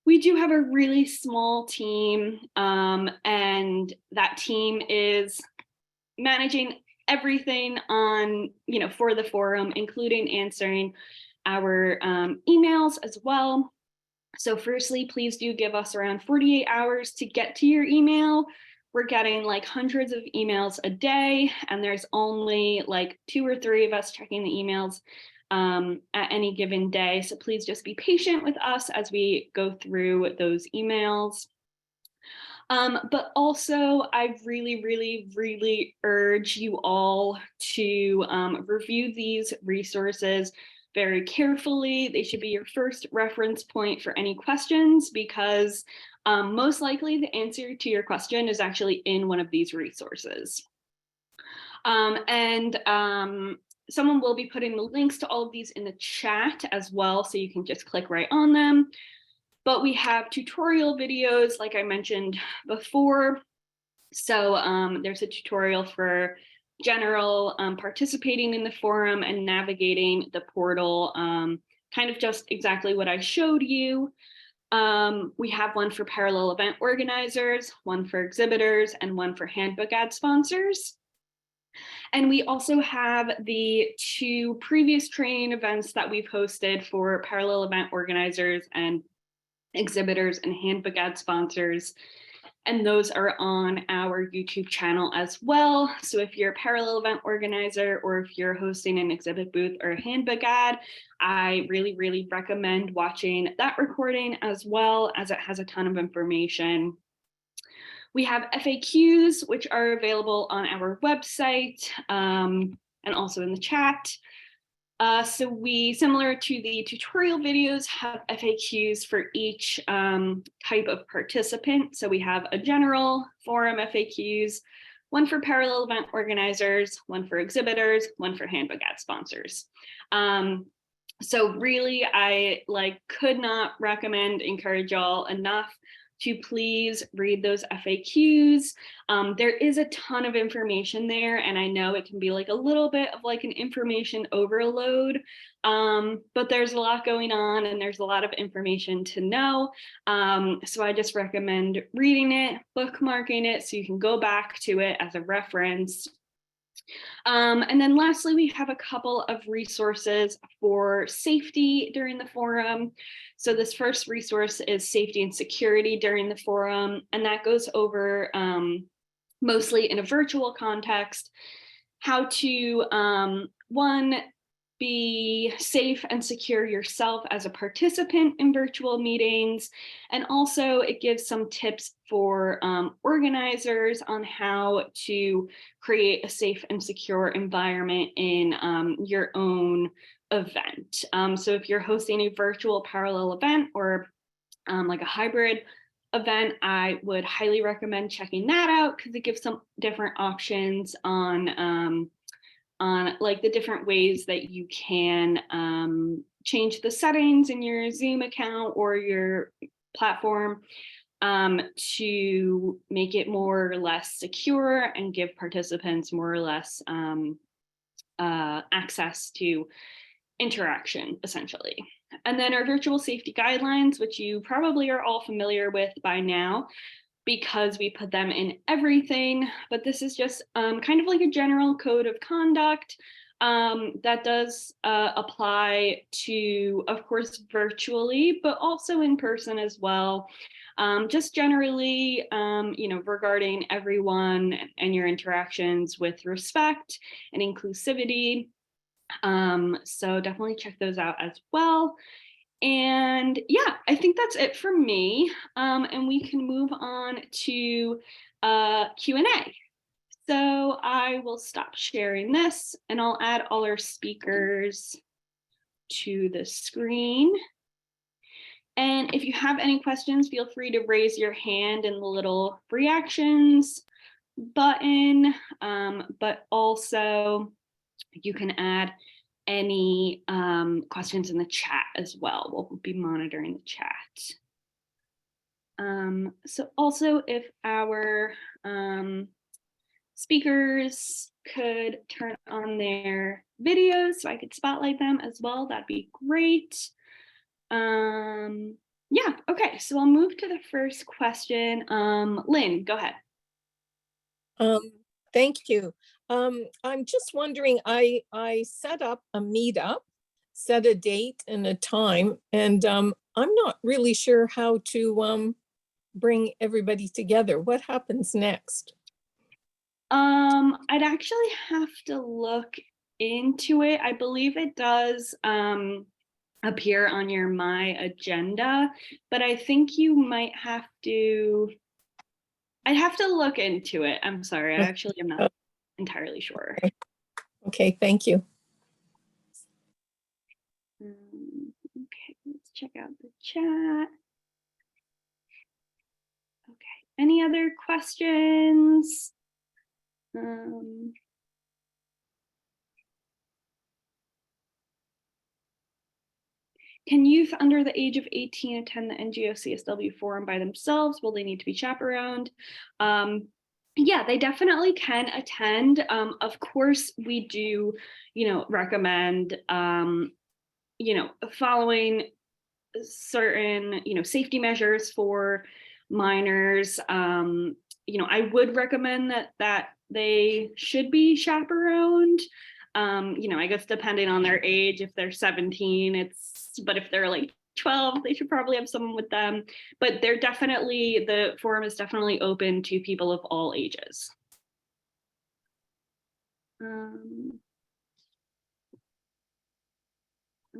we do have a really small team, and that team is managing everything on, for the forum, including answering our emails as well. So firstly, please do give us around 48 hours to get to your email. We're getting like hundreds of emails a day, and there's only like 2 or 3 of us checking the emails at any given day. So please just be patient with us as we go through those emails. But also, I really urge you all to review these resources very carefully. They should be your first reference point for any questions, because most likely the answer to your question is actually in one of these resources. Someone will be putting the links to all of these in the chat as well, so you can just click right on them. But we have tutorial videos, like I mentioned before. So there's a tutorial for general participating in the forum and navigating the portal, kind of just exactly what I showed you. We have one for parallel event organizers, one for exhibitors, and one for handbook ad sponsors. And we also have the 2 previous training events that we've hosted for parallel event organizers and exhibitors and handbook ad sponsors. And those are on our YouTube channel as well. So if you're a parallel event organizer, or if you're hosting an exhibit booth or a handbook ad, I really recommend watching that recording, as well as it has a ton of information. We have FAQs, which are available on our website and also in the chat. So we, similar to the tutorial videos, have FAQs for each type of participant. So we have a general forum FAQs, one for parallel event organizers, one for exhibitors, one for handbook ad sponsors. So really, I could not encourage y'all enough to please read those FAQs. There is a ton of information there, and I know it can be like a little bit of like an information overload, but there's a lot going on and there's a lot of information to know. So I just recommend reading it, bookmarking it so you can go back to it as a reference. And then lastly, we have a couple of resources for safety during the forum. So this first resource is safety and security during the forum, and that goes over mostly in a virtual context, how to, one, be safe and secure yourself as a participant in virtual meetings. And also it gives some tips for organizers on how to create a safe and secure environment in your own event. So if you're hosting a virtual parallel event or like a hybrid event, I would highly recommend checking that out because it gives some different options on like the different ways that you can change the settings in your Zoom account or your platform to make it more or less secure and give participants more or less access to interaction, essentially. And then our virtual safety guidelines, which you probably are all familiar with by now, because we put them in everything, but this is just kind of like a general code of conduct that does apply to, of course, virtually, but also in person as well. Just generally, regarding everyone and your interactions with respect and inclusivity. So definitely check those out as well. And yeah, I think that's it for me. And we can move on to Q&A. So I will stop sharing this and I'll add all our speakers to the screen. And if you have any questions, feel free to raise your hand in the little reactions button, but also you can add any questions in the chat as well. We'll be monitoring the chat. So also if our speakers could turn on their videos so I could spotlight them as well, that'd be great. Yeah, okay, so I'll move to the first question. Lynn, go ahead. Thank you. I'm just wondering, I set up a meetup, set a date and a time, and I'm not really sure how to bring everybody together. What happens next? I'd actually have to look into it. I believe it does appear on your My Agenda, but I think you might have to, I'd have to look into it. I'm sorry, I actually am not entirely sure. Okay, thank you. Okay, let's check out the chat. Okay, any other questions? Can youth under the age of 18 attend the NGO CSW forum by themselves? Will they need to be chaperoned? Yeah, they definitely can attend. Of course, we do, recommend, following certain, safety measures for minors. I would recommend that they should be chaperoned. I guess depending on their age, if they're 17, but if they're like 12, they should probably have someone with them. But the forum is definitely open to people of all ages.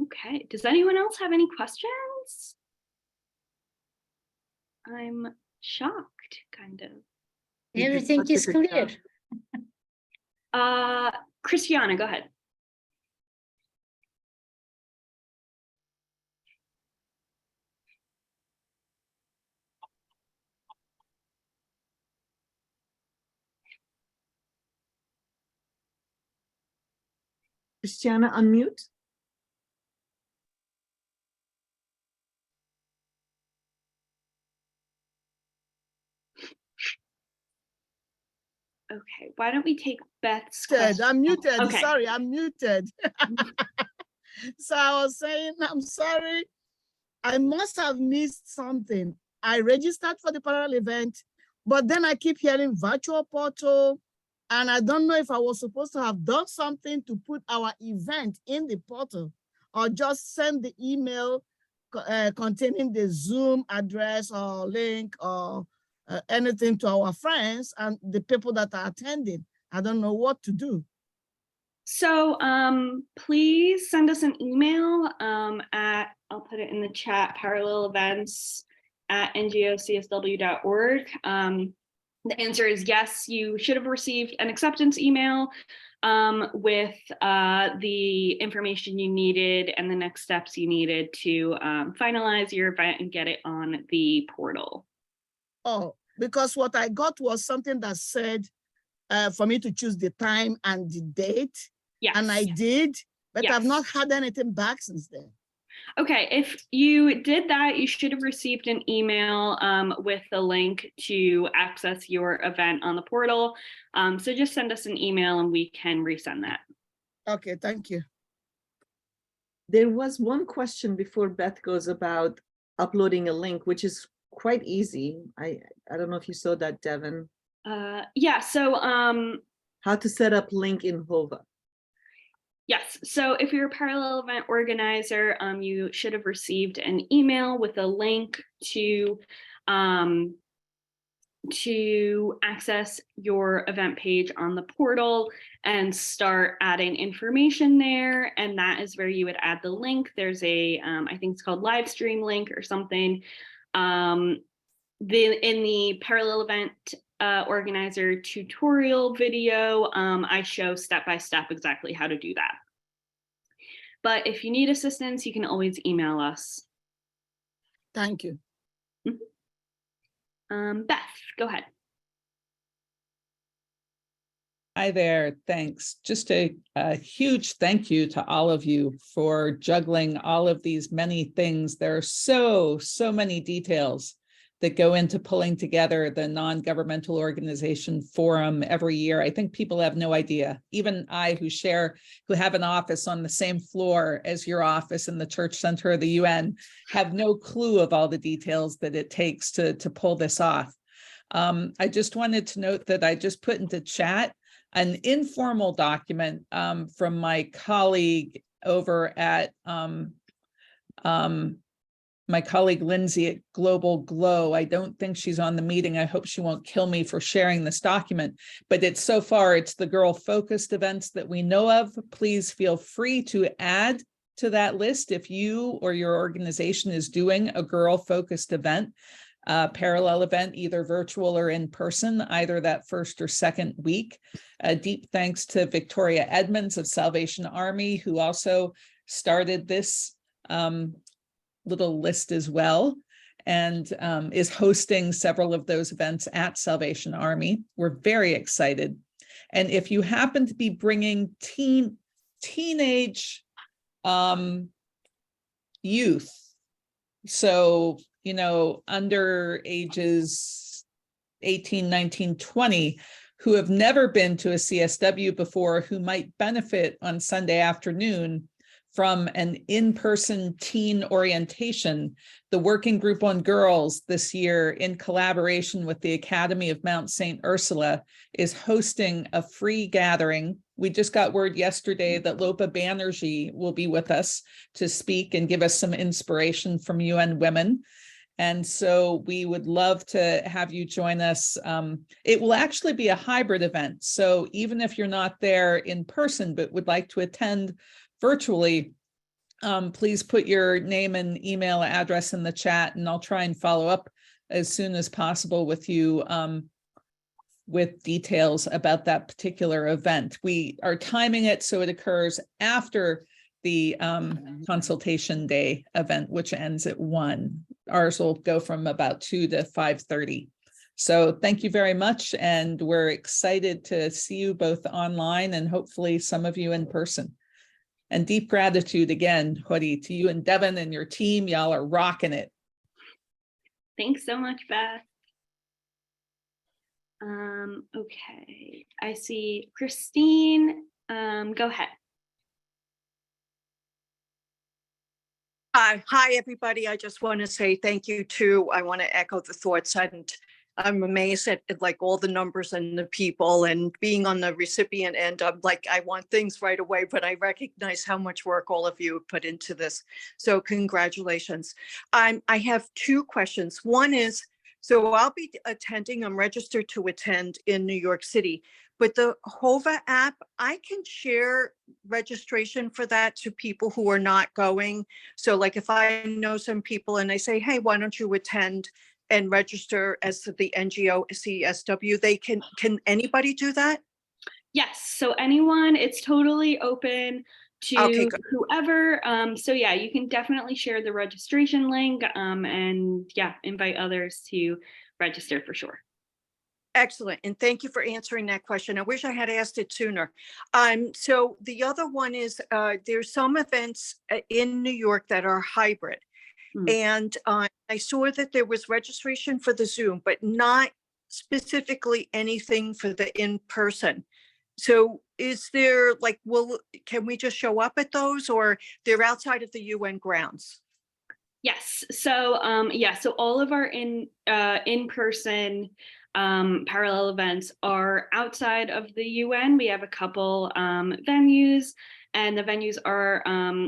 Okay, does anyone else have any questions? I'm shocked, kind of. Everything is clear. Christiana, go ahead. Christiana, unmute. Okay, why don't we take Beth's Muted. question? I'm muted. Okay. Sorry, I'm muted. So I was saying, I'm sorry. I must have missed something. I registered for the parallel event, but then I keep hearing virtual portal, and I don't know if I was supposed to have done something to put our event in the portal or just send the email containing the Zoom address or link or anything to our friends and the people that are attending. I don't know what to do. So please send us an email at, I'll put it in the chat, parallelevents@ngocsw.org. The answer is yes, you should have received an acceptance email with the information you needed and the next steps you needed to finalize your event and get it on the portal. Oh, because what I got was something that said for me to choose the time and the date. Yes. And I did, but Yes. I've not had anything back since then. Okay, if you did that, you should have received an email with the link to access your event on the portal. So just send us an email and we can resend that. Okay, thank you. There was one question before Beth goes about uploading a link, which is quite easy. I don't know if you saw that, Devin. Yeah, so how to set up link in Hova. yes, so if you're a parallel event organizer, you should have received an email with a link to access your event page on the portal and start adding information there. And that is where you would add the link. There's a, I think it's called live stream link or something. In the parallel event organizer tutorial video, I show step-by-step exactly how to do that. But if you need assistance, you can always email us. Thank you. Beth, go ahead. Hi there, thanks. Just a huge thank you to all of you for juggling all of these many things. There are so many details that go into pulling together the non-governmental organization forum every year. I think people have no idea. Even I, who have an office on the same floor as your office in the Church Center of the UN, have no clue of all the details that it takes to pull this off. I just wanted to note that I just put into chat an informal document from my colleague over at my colleague Lindsay at Global Glow. I don't think she's on the meeting. I hope she won't kill me for sharing this document, but it's the girl-focused events that we know of. Please feel free to add to that list if you or your organization is doing a girl-focused event, parallel event, either virtual or in person, either that first or second week. A deep thanks to Victoria Edmonds of Salvation Army, who also started this little list as well, and is hosting several of those events at Salvation Army. We're very excited. And if you happen to be bringing teenage youth, so, under ages 18, 19, 20, who have never been to a CSW before, who might benefit on Sunday afternoon from an in-person teen orientation, the Working Group on Girls this year, in collaboration with the Academy of Mount St. Ursula, is hosting a free gathering. We just got word yesterday that Lopa Banerjee will be with us to speak and give us some inspiration from UN Women. And so we would love to have you join us. It will actually be a hybrid event. So even if you're not there in person, but would like to attend virtually, please put your name and email address in the chat, and I'll try and follow up as soon as possible with you with details about that particular event. We are timing it so it occurs after the consultation day event, which ends at 1. Ours will go from about 2 to 5:30. So thank you very much. And we're excited to see you both online and hopefully some of you in person. And deep gratitude again, Hori, to you and Devin and your team. Y'all are rocking it. Thanks so much, Beth. Okay. I see Christine. Go ahead. Hi, everybody. I just want to say thank you too. I want to echo the thoughts, and I'm amazed at like all the numbers and the people, and being on the recipient end. I'm like, I want things right away, but I recognize how much work all of you have put into this. So congratulations. I have two questions. One is, so I'll be attending, I'm registered to attend in New York City, but the HOVA app, I can share registration for that to people who are not going. So like if I know some people and I say, hey, why don't you attend and register as the NGO CSW, they can anybody do that? Yes, so anyone, it's totally open to Okay, good. whoever. So yeah, you can definitely share the registration link and yeah, invite others to register for sure. Excellent. And thank you for answering that question. I wish I had asked it sooner. So the other one is there's some events in New York that are hybrid. And I saw that there was registration for the Zoom, but not specifically anything for the in-person. So is there like, can we just show up at those, or they're outside of the UN grounds? Yes, so yeah, so all of our in-person parallel events are outside of the UN. We have a couple venues, and the venues are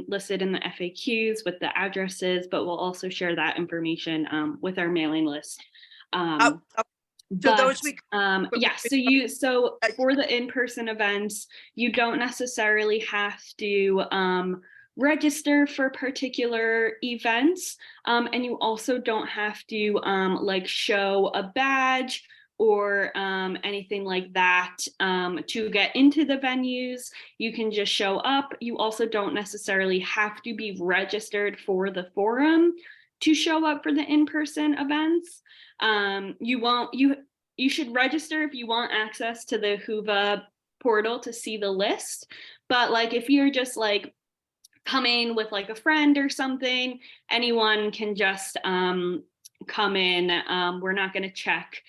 listed in the FAQs with the addresses, but we'll also share that information with our mailing list. So those we yes, so for the in-person events, you don't necessarily have to register for particular events, and you also don't have to like show a badge or anything like that to get into the venues. You can just show up. You also don't necessarily have to be registered for the forum to show up for the in-person events. You should register if you want access to the HOVA portal to see the list. But like if you're just like coming with like a friend or something, anyone can just come in. We're not going to check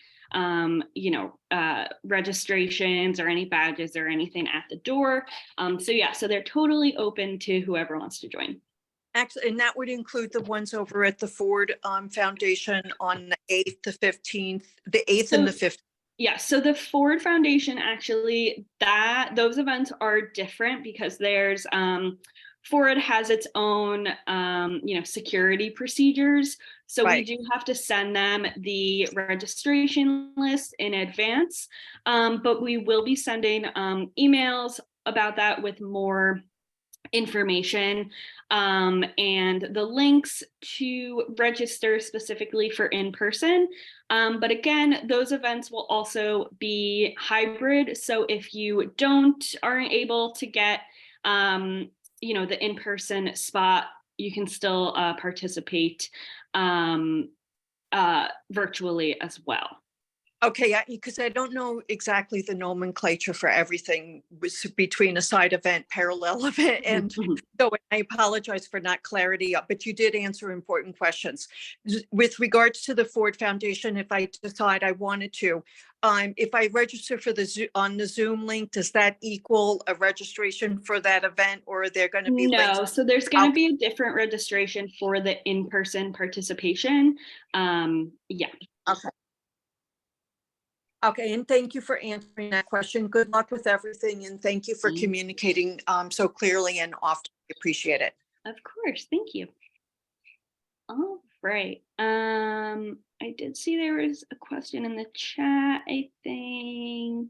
registrations or any badges or anything at the door. So yeah, so they're totally open to whoever wants to join. Actually, and that would include the ones over at the Ford Foundation on the 8th, the 15th, the 8th and the 15th. Yeah, so the Ford Foundation, actually, those events are different because there's Ford has its own security procedures. So we do have to send them the registration list in advance, but we will be sending emails about that with more information and the links to register specifically for in-person. But again, those events will also be hybrid. So if you aren't able to get the in-person spot, you can still participate virtually as well. Okay, because I don't know exactly the nomenclature for everything between a side event, parallel event, and so I apologize for not clarity, but you did answer important questions. With regards to the Ford Foundation, if I decide I wanted to, if I register for on the Zoom link, does that equal a registration for that event, or are there going to be No, so there's going to be a different registration for the in-person participation. Yeah. Okay. Okay, and thank you for answering that question. Good luck with everything, and thank you for communicating so clearly and often. I appreciate it. Of course, thank you. All right. I did see there was a question in the chat, I think.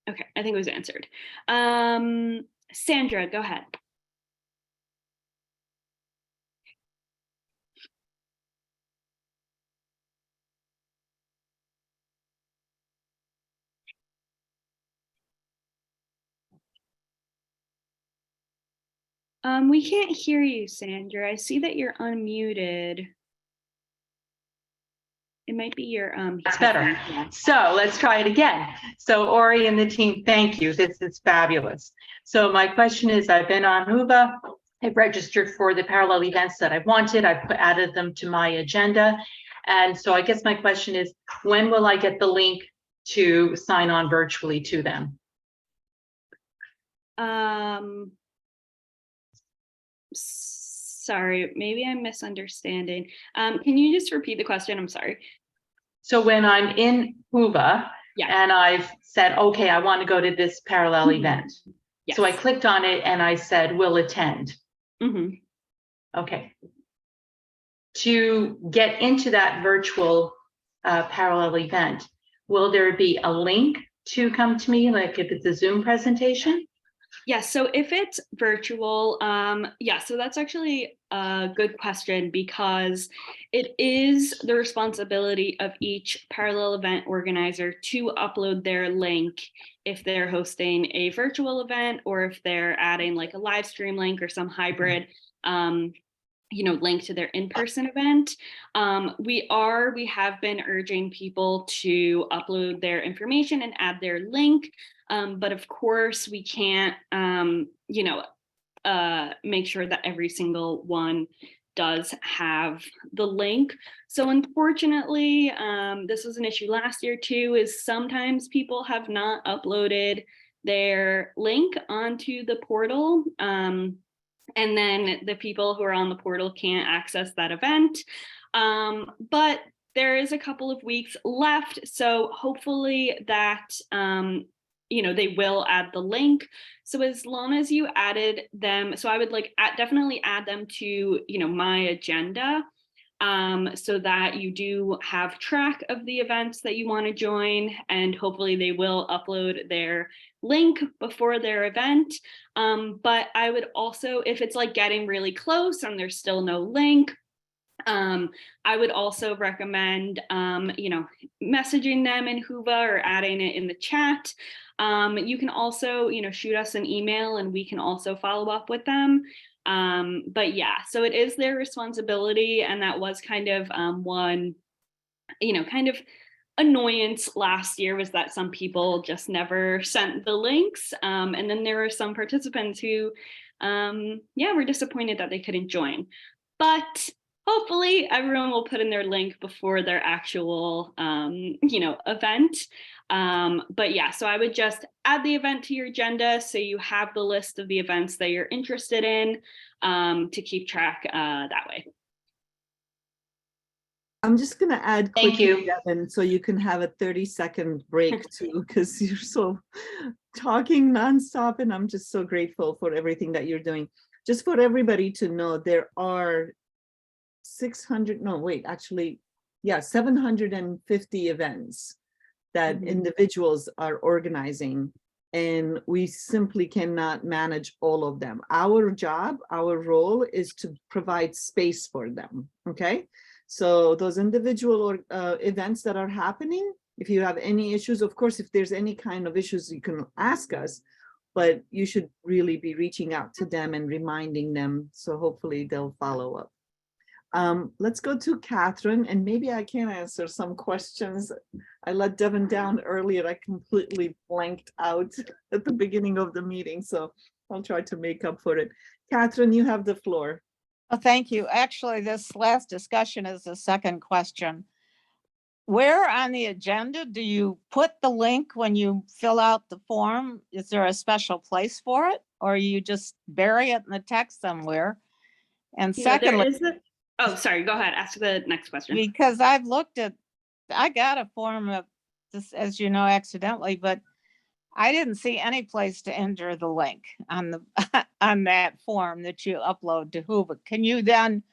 Okay, I think it was answered. Sandra, go ahead. We can't hear you, Sandra. I see that you're unmuted. It might be your That's better. So let's try it again. So Ori and the team, thank you. This is fabulous. So my question is, I've been on HOVA. I've registered for the parallel events that I wanted. I've added them to my agenda. And so I guess my question is, when will I get the link to sign on virtually to them? Sorry, maybe I'm misunderstanding. Can you just repeat the question? I'm sorry. So when I'm in Whova and I've said, okay, I want to go to this parallel event. So I clicked on it and I said, will attend. Okay. To get into that virtual parallel event, will there be a link to come to me, like if it's a Zoom presentation? Yes, so if it's virtual, so that's actually a good question, because it is the responsibility of each parallel event organizer to upload their link if they're hosting a virtual event, or if they're adding like a live stream link or some hybrid link to their in-person event. We have been urging people to upload their information and add their link. But of course we can't, make sure that every single one does have the link. So unfortunately, this was an issue last year too, is sometimes people have not uploaded their link onto the portal. And then the people who are on the portal can't access that event. But there is a couple of weeks left. So hopefully that, they will add the link. So as long as you added them, so I would definitely add them to, my agenda, so that you do have track of the events that you want to join, and hopefully they will upload their link before their event. But I would also, if it's like getting really close and there's still no link, I would also recommend, messaging them in Whova or adding it in the chat. You can also, shoot us an email and we can also follow up with them. But yeah, so it is their responsibility. And that was kind of one, kind of annoyance last year, was that some people just never sent the links. And then there were some participants who, were disappointed that they couldn't join. But hopefully everyone will put in their link before their actual, event. But yeah, so I would just add the event to your agenda so you have the list of the events that you're interested in, to keep track that way. I'm just going to add Thank quickly, you. Devin, so you can have a 30-second break too, because you're so talking nonstop, and I'm just so grateful for everything that you're doing. Just for everybody to know, there are 750 events that individuals are organizing, and we simply cannot manage all of them. Our job, our role is to provide space for them, okay? So those individual events that are happening, if you have any issues, of course, if there's any kind of issues, you can ask us, but you should really be reaching out to them and reminding them. So hopefully they'll follow up. Let's go to Catherine, and maybe I can answer some questions. I let Devin down earlier. I completely blanked out at the beginning of the meeting, so I'll try to make up for it. Catherine, you have the floor. Well, thank you. Actually, this last discussion is the second question. Where on the agenda do you put the link when you fill out the form? Is there a special place for it, or you just bury it in the text somewhere? And secondly, oh, sorry, go ahead. Ask the next question. Because I got a form of this, as you know, accidentally, but I didn't see any place to enter the link on the on that form that you upload to Whova. Can you then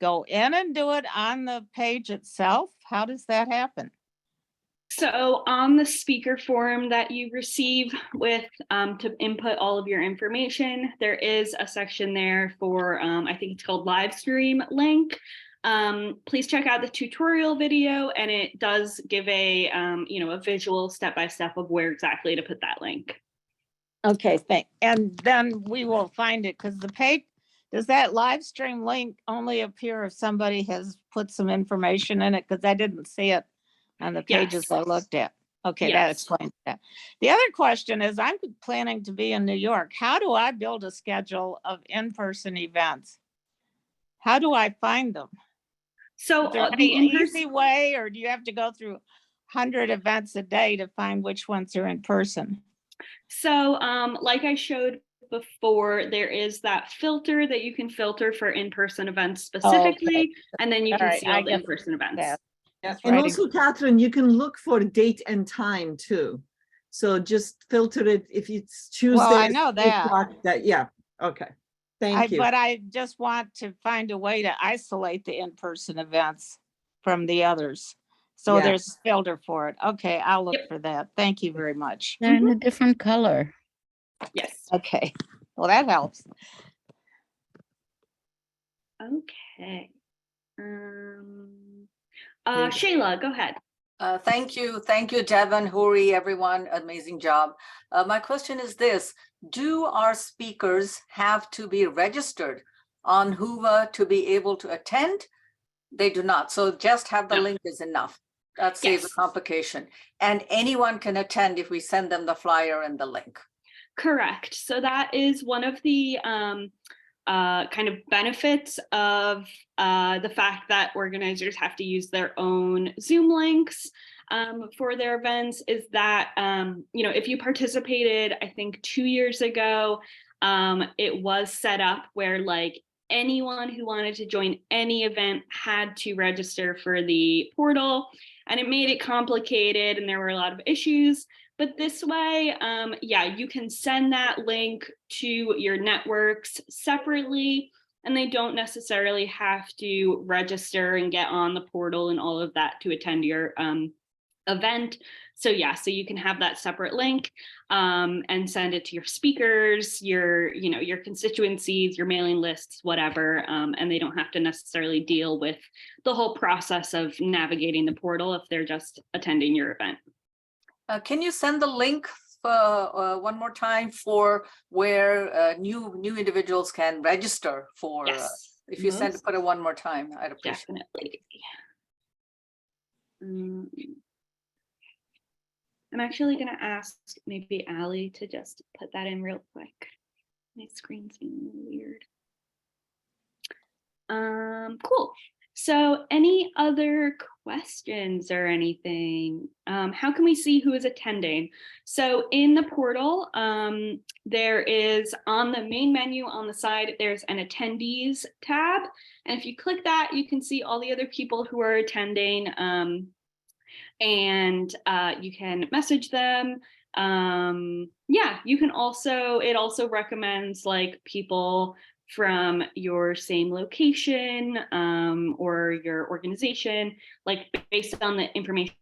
go in and do it on the page itself? How does that happen? So on the speaker form that you receive with to input all of your information, there is a section there for, I think it's called live stream link. Please check out the tutorial video, and it does give a, a visual step-by-step of where exactly to put that link. Okay, thanks. And then we will find it, because the page, does that live stream link only appear if somebody has put some information in it? Because I didn't see it on the pages I looked at. Okay, that explains that. The other question is, I'm planning to be in New York. How do I build a schedule of in-person events? How do I find them? So is there any easy way, or do you have to go through 100 events a day to find which ones are in person? So like I showed before, there is that filter that you can filter for in-person events specifically, and then you All can right, see I all the get in-person events. that. Yeah, Just and writing- also, Catherine, you can look for date and time too. So just filter it if it's Tuesday. Well, I at know 3 that. o'clock, yeah, okay. Thank you. But I just want to find a way to isolate the in-person events from the others. So Yeah. there's a filter for it. Okay, I'll look for that. Thank you very much. They're in a different color. Yes. Okay, well, that helps. Okay. Shayla, go ahead. Thank you, Devin, Huri, everyone, amazing job. My question is this, do our speakers have to be registered on Whova to be able to attend? They do not, so just have the link is enough. That saves Yes. a complication. And anyone can attend if we send them the flyer and the link. Correct. So that is one of the kind of benefits of the fact that organizers have to use their own Zoom links for their events, is that, if you participated, I think 2 years ago, it was set up where like anyone who wanted to join any event had to register for the portal, and it made it complicated and there were a lot of issues. But this way, you can send that link to your networks separately, and they don't necessarily have to register and get on the portal and all of that to attend your event. So you can have that separate link and send it to your speakers, your constituencies, your mailing lists, whatever, and they don't have to necessarily deal with the whole process of navigating the portal if they're just attending your event. Can you send the link one more time for where new individuals can register for? Yes. If you put it one more time, I'd appreciate it. Definitely. I'm actually going to ask maybe Allie to just put that in real quick. My screen's being weird. Cool. So any other questions or anything? How can we see who is attending? So in the portal, there is on the main menu on the side, there's an attendees tab. And if you click that, you can see all the other people who are attending, and you can message them. You can also, it also recommends like people from your same location or your organization, like based on the information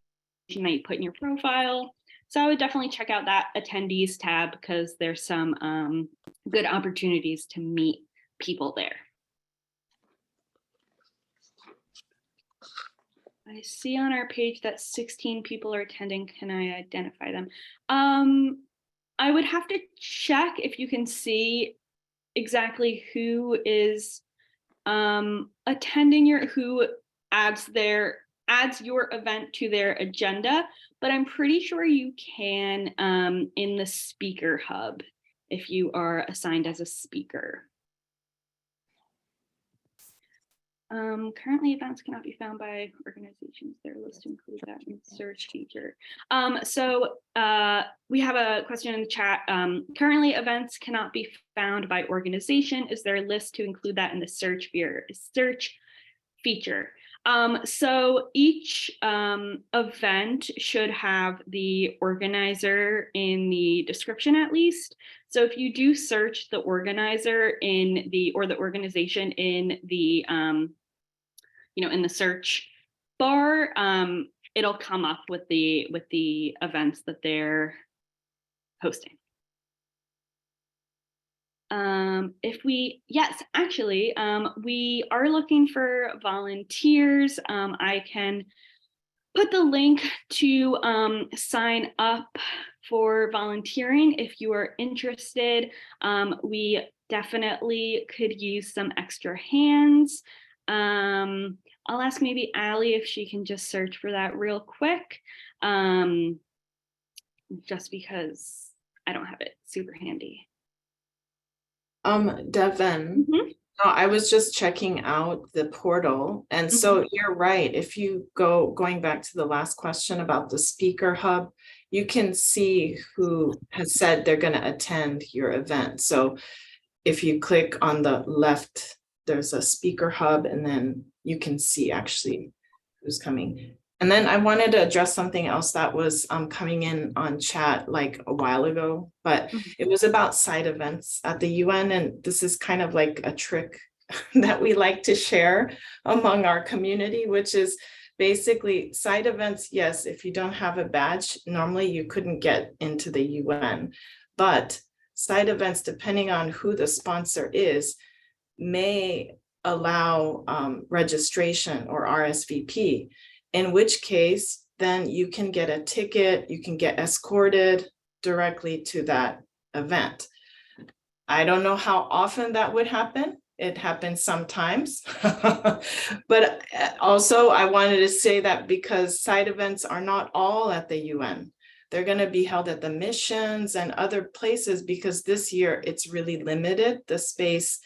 that you put in your profile. So I would definitely check out that attendees tab because there's some good opportunities to meet people there. I see on our page that 16 people are attending. Can I identify them? I would have to check if you can see exactly who is attending who adds your event to their agenda, but I'm pretty sure you can in the speaker hub if you are assigned as a speaker. Currently events cannot be found by organizations. Their list to include that in the search feature. We have a question in the chat. Currently events cannot be found by organization. Is there a list to include that in the search feature? So each event should have the organizer in the description at least. So if you do search the organizer or the organization in the in the search bar, it'll come up with the events that they're hosting. We are looking for volunteers. I can put the link to sign up for volunteering if you are interested. We definitely could use some extra hands. I'll ask maybe Allie if she can just search for that real quick, just because I don't have it super handy. Devin, No, I was just checking out the portal. And so you're right. If you going back to the last question about the speaker hub, you can see who has said they're going to attend your event. So if you click on the left, there's a speaker hub, and then you can see actually who's coming. And then I wanted to address something else that was coming in on chat like a while ago, but it was about side events at the UN. And this is kind of like a trick that we like to share among our community, which is basically side events. Yes, if you don't have a badge, normally you couldn't get into the UN, but side events, depending on who the sponsor is, may allow registration or RSVP, in which case then you can get a ticket, you can get escorted directly to that event. I don't know how often that would happen. It happens sometimes. But also I wanted to say that because side events are not all at the UN. They're going to be held at the missions and other places, because this year it's really limited, the space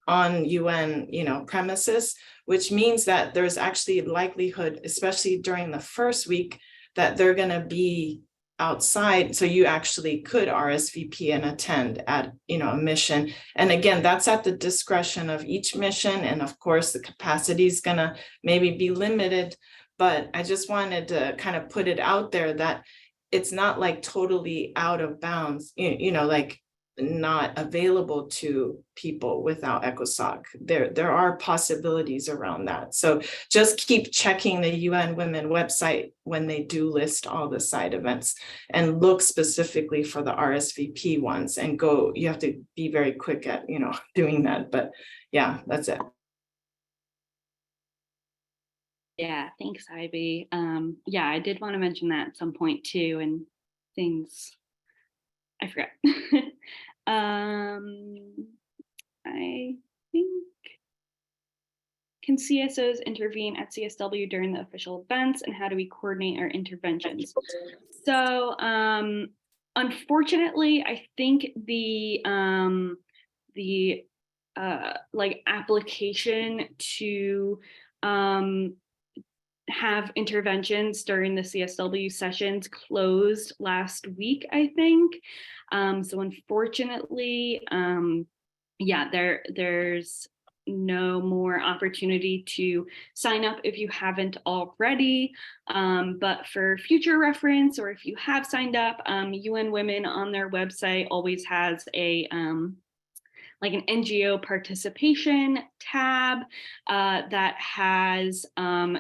on UN, premises, which means that there's actually likelihood, especially during the first week, that they're going to be outside. So you actually could RSVP and attend at, a mission. And again, that's at the discretion of each mission. And of course, the capacity is going to maybe be limited, but I just wanted to kind of put it out there that it's not like totally out of bounds, like not available to people without ECOSOC. There are possibilities around that. So just keep checking the UN Women website when they do list all the side events, and look specifically for the RSVP ones, and you have to be very quick at, doing that. But yeah, that's it. Yeah, thanks, Ivy. Yeah, I did want to mention that at some point too, and things I forgot. I think, can CSOs intervene at CSW during the official events, and how do we coordinate our interventions? So unfortunately, I think the application to have interventions during the CSW sessions closed last week, I think. So unfortunately, there's no more opportunity to sign up if you haven't already. But for future reference, or if you have signed up, UN Women on their website always has a like an NGO participation tab that has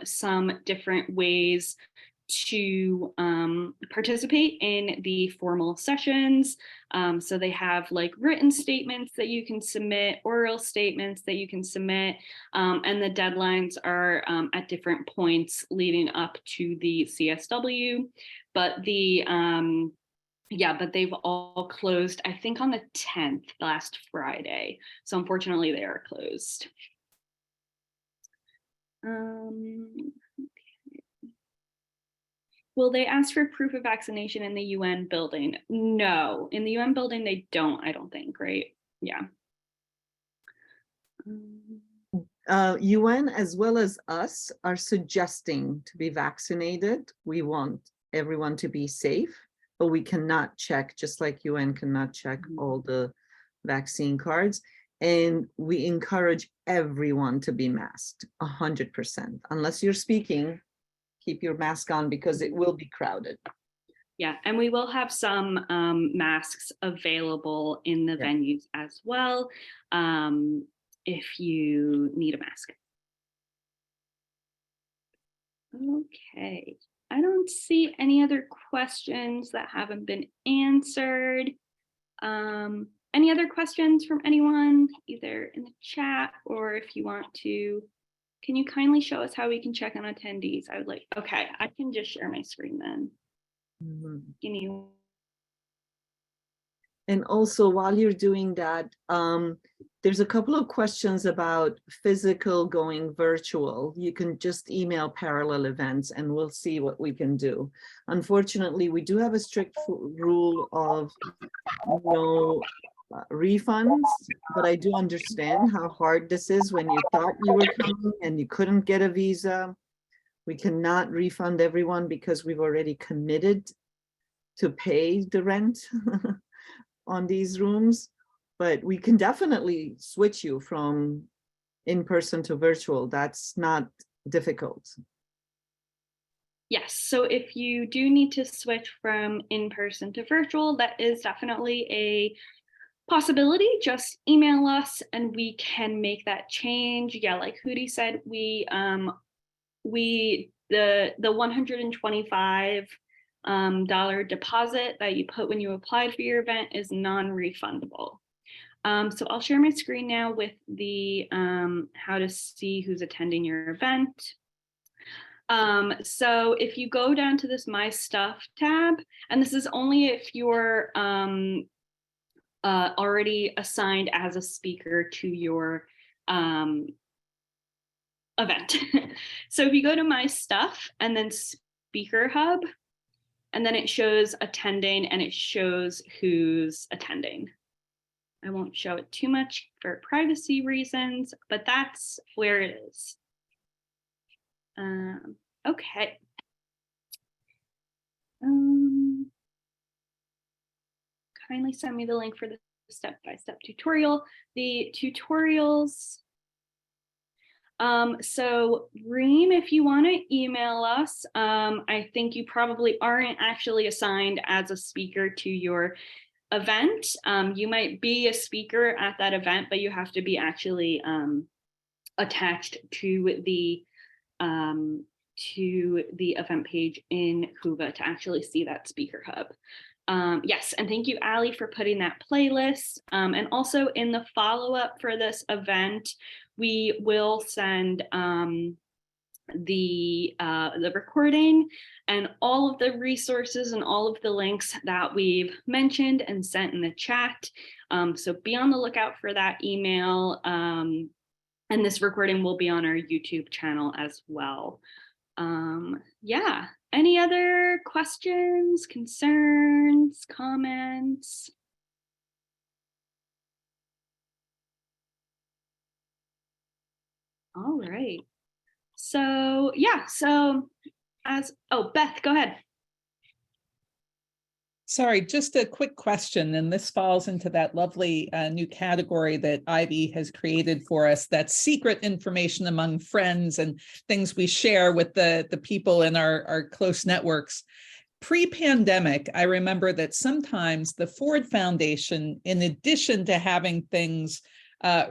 some different ways to participate in the formal sessions. So they have like written statements that you can submit, oral statements that you can submit, and the deadlines are at different points leading up to the CSW. But but they've all closed, I think, on the 10th, last Friday. So unfortunately, they are closed. Will they ask for proof of vaccination in the UN building? No, in the UN building, they don't, I don't think, right? Yeah. UN, as well as us, are suggesting to be vaccinated. We want everyone to be safe, but we cannot check, just like UN cannot check all the vaccine cards. And we encourage everyone to be masked 100%. Unless you're speaking, keep your mask on, because it will be crowded. Yeah, and we will have some masks available in the venues as well, if you need a mask. Okay. I don't see any other questions that haven't been answered. Any other questions from anyone, either in the chat, or if you want to, can you kindly show us how we can check on attendees? I would like, okay, I can just share my screen then. Can you? And also, while you're doing that, there's a couple of questions about physical going virtual. You can just email Parallel Events and we'll see what we can do. Unfortunately, we do have a strict rule of no refunds, but I do understand how hard this is when you thought you were coming and you couldn't get a visa. We cannot refund everyone because we've already committed to pay the rent on these rooms, but we can definitely switch you from in-person to virtual. That's not difficult. Yes, so if you do need to switch from in-person to virtual, that is definitely a possibility. Just email us and we can make that change. Yeah, like Hootie said, the $125 dollar deposit that you put when you applied for your event is non-refundable. So I'll share my screen now with the how to see who's attending your event. So if you go down to this My Stuff tab, and this is only if you're already assigned as a speaker to your event. So if you go to My Stuff and then Speaker Hub, and then it shows attending and it shows who's attending. I won't show it too much for privacy reasons, but that's where it is. Okay. Kindly send me the link for the step-by-step tutorial. The tutorials. So Reem, if you want to email us, I think you probably aren't actually assigned as a speaker to your event. You might be a speaker at that event, but you have to be actually attached to the event page in Whova to actually see that speaker hub. Yes, and thank you, Ali, for putting that playlist. And also in the follow-up for this event, we will send the recording and all of the resources and all of the links that we've mentioned and sent in the chat. So be on the lookout for that email. And this recording will be on our YouTube channel as well. Yeah, any other questions, concerns, comments? All right. So yeah, Beth, go ahead. Sorry, just a quick question, and this falls into that lovely new category that Ivy has created for us, that's secret information among friends and things we share with the people in our close networks. Pre-pandemic, I remember that sometimes the Ford Foundation, in addition to having things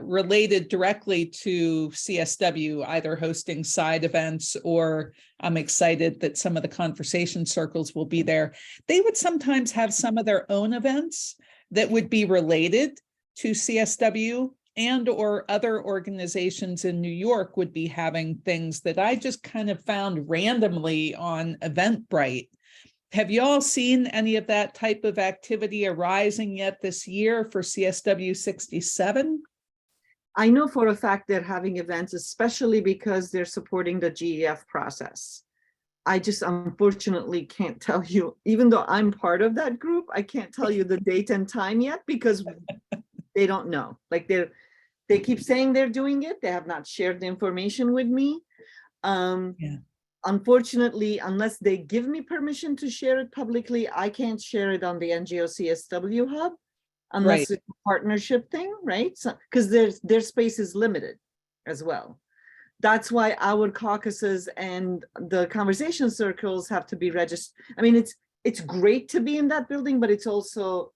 related directly to CSW, either hosting side events, or I'm excited that some of the conversation circles will be there. They would sometimes have some of their own events that would be related to CSW, and or other organizations in New York would be having things that I just kind of found randomly on Eventbrite. Have you all seen any of that type of activity arising yet this year for CSW 67? I know for a fact they're having events, especially because they're supporting the GEF process. I just unfortunately can't tell you, even though I'm part of that group, I can't tell you the date and time yet because they don't know. Like they keep saying they're doing it. They have not shared the information with me. Unfortunately, unless they give me permission to share it publicly, I can't share it on the NGO CSW Hub. Unless it's a partnership thing, right? So, because their space is limited as well. That's why our caucuses and the conversation circles have to be registered. I mean, it's great to be in that building, but it's also,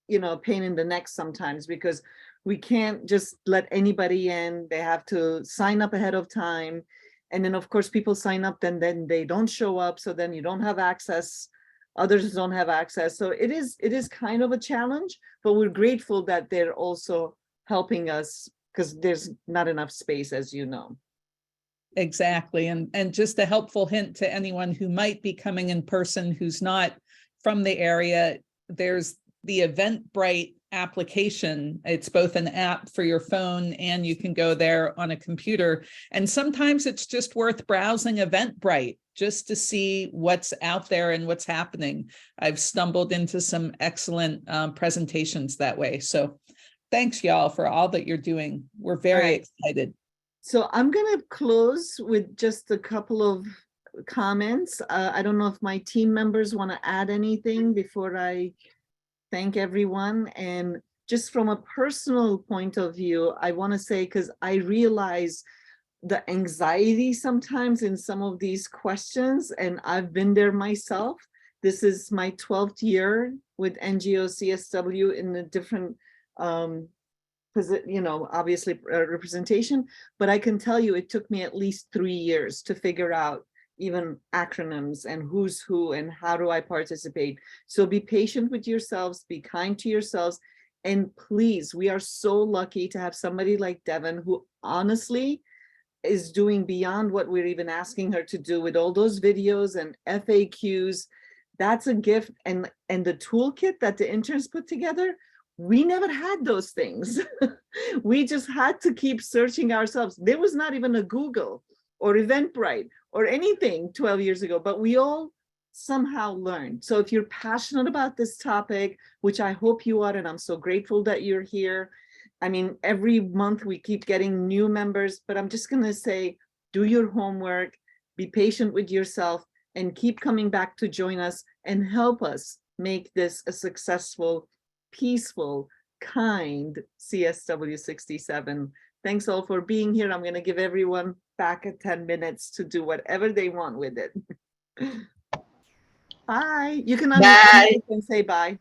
you know, a pain in the neck sometimes because we can't just let anybody in. They have to sign up ahead of time. And then of course people sign up, then they don't show up. So then you don't have access. Others don't have access. So it is kind of a challenge, but we're grateful that they're also helping us because there's not enough space, as you know. Exactly. And just a helpful hint to anyone who might be coming in person who's not from the area, there's the Eventbrite application. It's both an app for your phone and you can go there on a computer. And sometimes it's just worth browsing Eventbrite just to see what's out there and what's happening. I've stumbled into some excellent presentations that way. So thanks, y'all, for all that you're doing. We're very excited. So I'm going to close with just a couple of comments. I don't know if my team members want to add anything before I thank everyone. And just from a personal point of view, I want to say, because I realize the anxiety sometimes in some of these questions, and I've been there myself. This is my 12th year with NGO CSW in the different obviously representation, but I can tell you it took me at least 3 years to figure out even acronyms and who's who and how do I participate. So be patient with yourselves, be kind to yourselves, and please, we are so lucky to have somebody like Devin who honestly is doing beyond what we're even asking her to do with all those videos and FAQs. That's a gift. And the toolkit that the interns put together, we never had those things. We just had to keep searching ourselves. There was not even a Google or Eventbrite or anything 12 years ago, but we all somehow learned. So if you're passionate about this topic, which I hope you are, and I'm so grateful that you're here. I mean, every month we keep getting new members, but I'm just going to say, do your homework, be patient with yourself, and keep coming back to join us and help us make this a successful, peaceful, kind CSW 67. Thanks all for being here. I'm going to give everyone back 10 minutes to do whatever they want with it. Bye. You can unmute and say bye.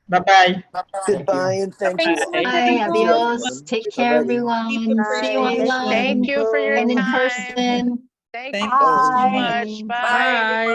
Bye-bye. Goodbye and thank you. Bye, adios. Take care, everyone. See you online. Thank you for your and in time. person. Thank Thank you you so so much. much. Bye.